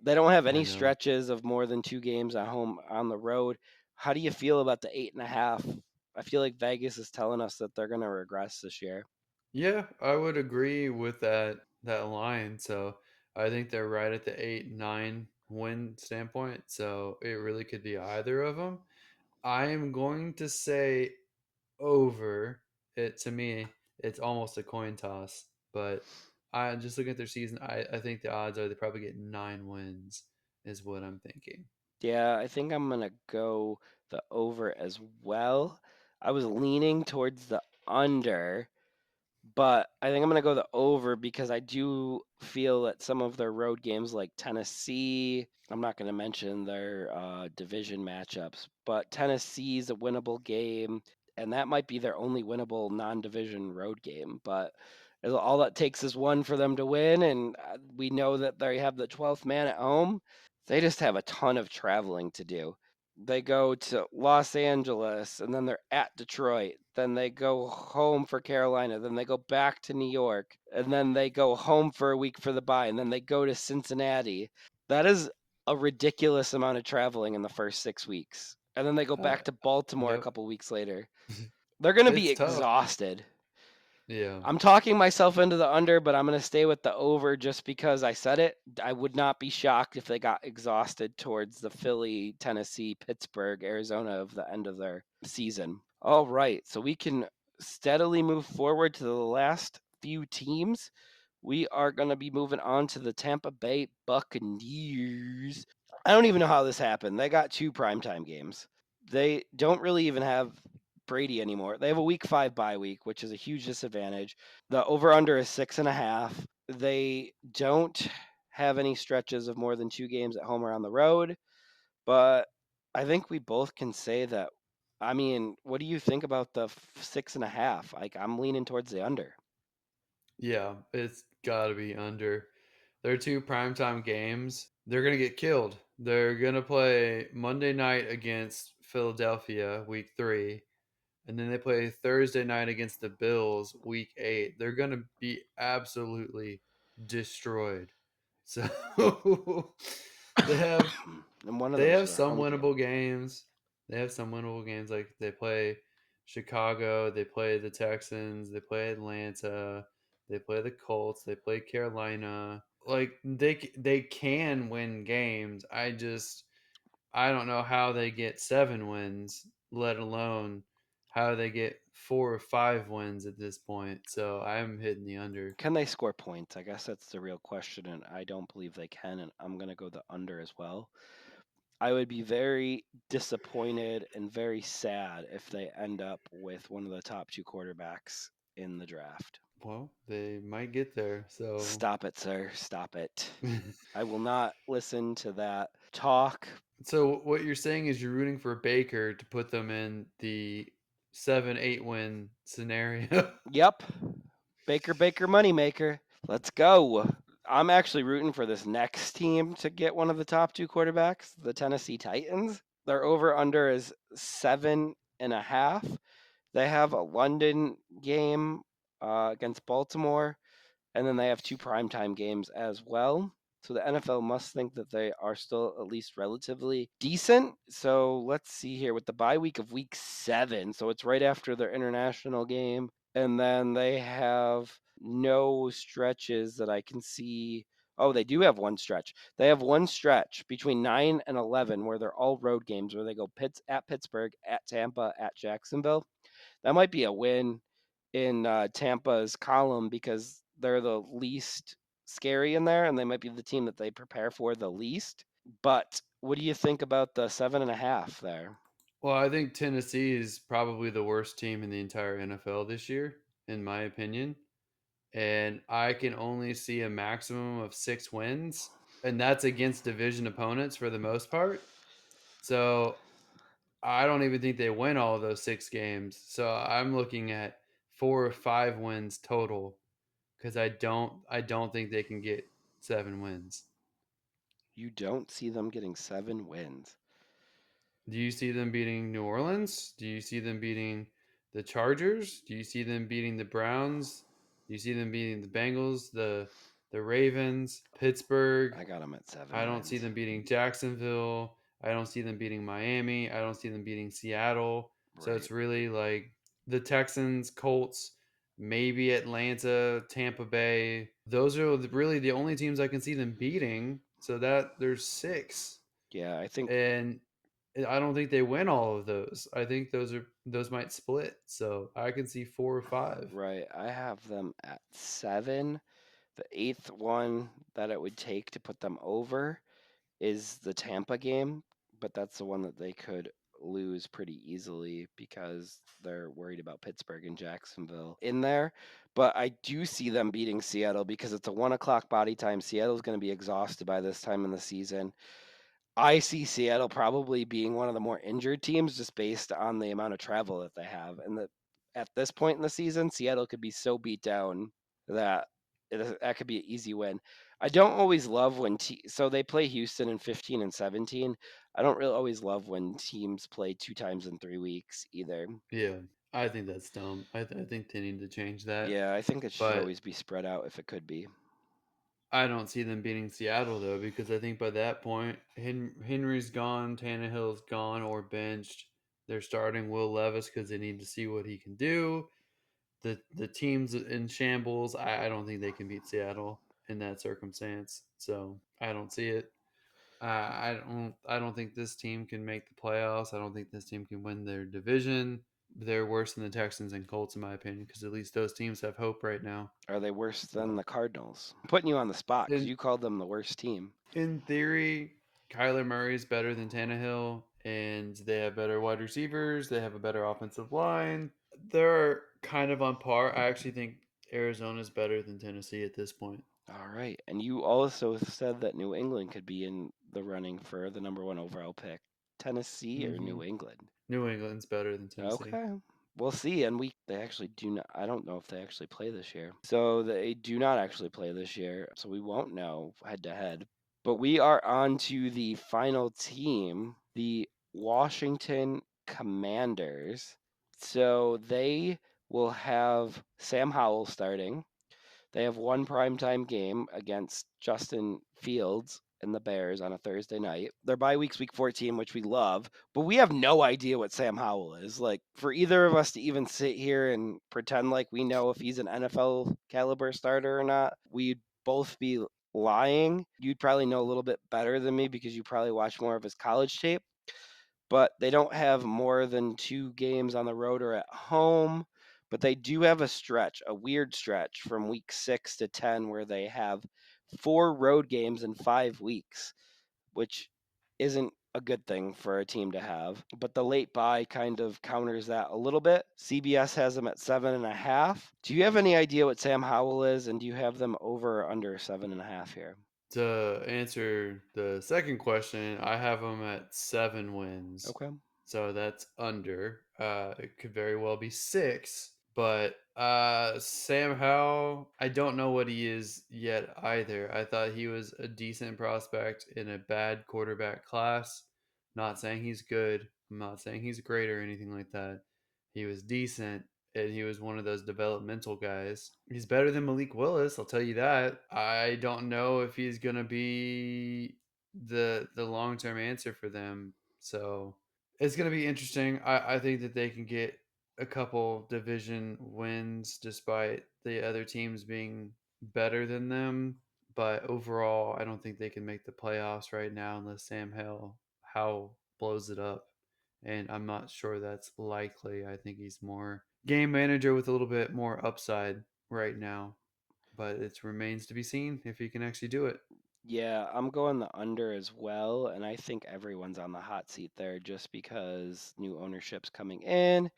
They don't have I any know. stretches of more than 2 games at home on the road. How do you feel about the 8.5? I feel like Vegas is telling us that they're going to regress this year. Yeah, I would agree with that line. So I think they're right at the 8-9 win standpoint. So it really could be either of them. I am going to say over. It to me, it's almost a coin toss. But I just looking at their season, I think the odds are they probably get 9 wins, is what I'm thinking. Yeah, I think I'm gonna go the over as well. I was leaning towards the under, but I think I'm gonna go the over because I do feel that some of their road games, like Tennessee, I'm not gonna mention their division matchups, but Tennessee's a winnable game, and that might be their only winnable non-division road game. But all that takes is one for them to win, and we know that they have the 12th man at home. They just have a ton of traveling to do. They go to Los Angeles and then they're at Detroit. Then they go home for Carolina. Then they go back to New York. And then they go home for a week for the bye. And then they go to Cincinnati. That is a ridiculous amount of traveling in the first 6 weeks. And then they go Uh, back to Baltimore a yep. couple weeks later. They're going to be It's tough. exhausted. Yeah. I'm talking myself into the under, but I'm going to stay with the over just because I said it. I would not be shocked if they got exhausted towards the Philly, Tennessee, Pittsburgh, Arizona of the end of their season. All right, so we can steadily move forward to the last few teams. We are going to be moving on to the Tampa Bay Buccaneers. I don't even know how this happened. They got two primetime games. They don't really even have Brady anymore. They have a week 5 bye week, which is a huge disadvantage. The over under is 6.5. They don't have any stretches of more than 2 games at home or on the road, but I think we both can say that. I mean, what do you think about the 6.5? Like, I'm leaning towards the under. Yeah, it's got to be under. Their two primetime games, they're going to get killed. They're going to play Monday night against Philadelphia, week 3, and then they play Thursday night against the Bills, week 8. They're going to be absolutely destroyed. So they have And one of they them's have their some home game. winnable games. They have some winnable games like they play Chicago, they play the Texans, they play Atlanta, they play the Colts, they play Carolina. Like they can win games. I don't know how they get 7 wins, let alone how they get 4 or 5 wins at this point. So I'm hitting the under. Can they score points? I guess that's the real question, and I don't believe they can, and I'm going to go the under as well. I would be very disappointed and very sad if they end up with one of the top two quarterbacks in the draft. Well, they might get there. So Stop it, sir. Stop it. I will not listen to that talk. So what you're saying is you're rooting for Baker to put them in the 7-8 win scenario. Yep. Baker, Baker, moneymaker. Let's go. I'm actually rooting for this next team to get one of the top two quarterbacks, the Tennessee Titans. Their over under is 7.5. They have a London game against Baltimore, and then they have two primetime games as well. So the NFL must think that they are still at least relatively decent. So let's see here with the bye week of week 7. So it's right after their international game. And then they have no stretches that I can see. Oh, they do have one stretch. They have one stretch between 9 and 11 where they're all road games where they go at Pittsburgh, at Tampa, at Jacksonville. That might be a win in Tampa's column because they're the least scary in there, and they might be the team that they prepare for the least. But what do you think about the 7.5 there? Well, I think Tennessee is probably the worst team in the entire NFL this year, in my opinion. And I can only see a maximum of 6 wins, and that's against division opponents for the most part. So I don't even think they win all of those 6 games. So I'm looking at 4 or 5 wins total because I don't think they can get 7 wins. You don't see them getting 7 wins. Do you see them beating New Orleans? Do you see them beating the Chargers? Do you see them beating the Browns? Do you see them beating the Bengals, the Ravens, Pittsburgh? I got them at seven I don't see wins. them beating Jacksonville. I don't see them beating Miami. I don't see them beating Seattle. So Right. it's really like the Texans, Colts, maybe Atlanta, Tampa Bay. Those are really the only teams I can see them beating. So that there's six, Yeah, I think and I don't think they win all of those. I think those might split. So I can see four or five. right. I have them at 7. The eighth one that it would take to put them over is the Tampa game, but that's the one that they could lose pretty easily because they're worried about Pittsburgh and Jacksonville in there. But I do see them beating Seattle because it's a 1 o'clock body time. Seattle's going to be exhausted by this time in the season. I see Seattle probably being one of the more injured teams just based on the amount of travel that they have. And that at this point in the season, Seattle could be so beat down that that could be an easy win. I don't always love when so they play Houston in 15 and 17. I don't really always love when teams play 2 times in 3 weeks either. Yeah, I think that's dumb. I think they need to change that. Yeah, I think it should But always be spread out if it could be. I don't see them beating Seattle though, because I think by that point, Henry's gone, Tannehill's gone or benched. They're starting Will Levis because they need to see what he can do. The teams in shambles. I don't think they can beat Seattle in that circumstance. So I don't see it. I don't think this team can make the playoffs. I don't think this team can win their division. They're worse than the Texans and Colts in my opinion, because at least those teams have hope right now. Are they worse than So the Cardinals? I'm putting you on the spot because in you called them the worst team. in theory, Kyler Murray is better than Tannehill, and they have better wide receivers. They have a better offensive line. They're kind of on par. I actually think Arizona is better than Tennessee at this point. All right. And you also said that New England could be in the running for the number 1 overall pick. Tennessee or Hmm. New England? New England's better than Tennessee. Okay. We'll see. And they actually do not, I don't know if they actually play this year. So they do not actually play this year. So we won't know head to head. But we are on to the final team, the Washington Commanders. So they will have Sam Howell starting. They have one primetime game against Justin Fields and the Bears on a Thursday night. Their bye week's week 14, which we love, but we have no idea what Sam Howell is. Like, for either of us to even sit here and pretend like we know if he's an NFL caliber starter or not, we'd both be lying. You'd probably know a little bit better than me because you probably watch more of his college tape, but they don't have more than 2 games on the road or at home. But they do have a stretch, a weird stretch from week 6 to 10, where they have 4 road games in 5 weeks, which isn't a good thing for a team to have. But the late buy kind of counters that a little bit. CBS has them at 7.5. Do you have any idea what Sam Howell is? And do you have them over or under 7.5 here? To answer the second question, I have them at 7 wins. Okay. So that's under. It could very well be six. But Sam Howell, I don't know what he is yet either. I thought he was a decent prospect in a bad quarterback class. Not saying he's good. I'm not saying he's great or anything like that. He was decent, and he was one of those developmental guys. He's better than Malik Willis, I'll tell you that. I don't know if he's gonna be the long term answer for them. So it's gonna be interesting. I think that they can get a couple division wins despite the other teams being better than them. But overall, I don't think they can make the playoffs right now unless Sam Howell blows it up, and I'm not sure that's likely. I think he's more game manager with a little bit more upside right now, but it remains to be seen if he can actually do it. Yeah, I'm going the under as well, and I think everyone's on the hot seat there just because new ownership's coming in,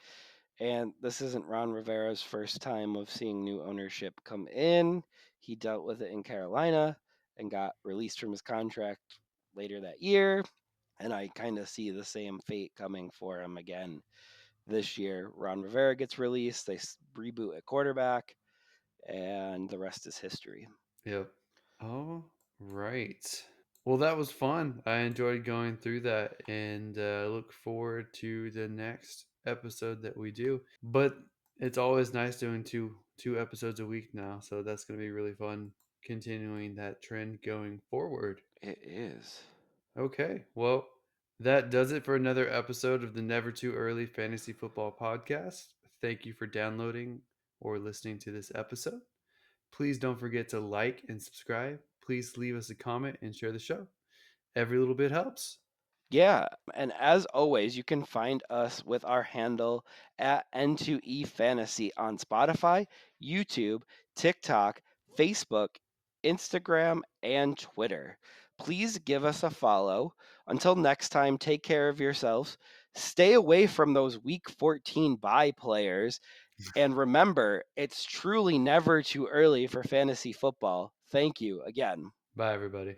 and this isn't Ron Rivera's first time of seeing new ownership come in. He dealt with it in Carolina and got released from his contract later that year, and I kind of see the same fate coming for him again this year. Ron Rivera gets released, they reboot at quarterback, and the rest is history. Yep. All right. Well, that was fun. I enjoyed going through that, and look forward to the next episode that we do. But it's always nice doing two episodes a week now, so that's going to be really fun continuing that trend going forward. It is. Okay. Well, that does it for another episode of the Never Too Early Fantasy Football Podcast. Thank you for downloading, or listening to this episode. Please don't forget to like and subscribe. Please leave us a comment and share the show. Every little bit helps. Yeah, and as always, you can find us with our handle at N2EFantasy on Spotify, YouTube, TikTok, Facebook, Instagram, and Twitter. Please give us a follow. Until next time, take care of yourselves. Stay away from those week 14 bye players. And remember, it's truly never too early for fantasy football. Thank you again. Bye, everybody.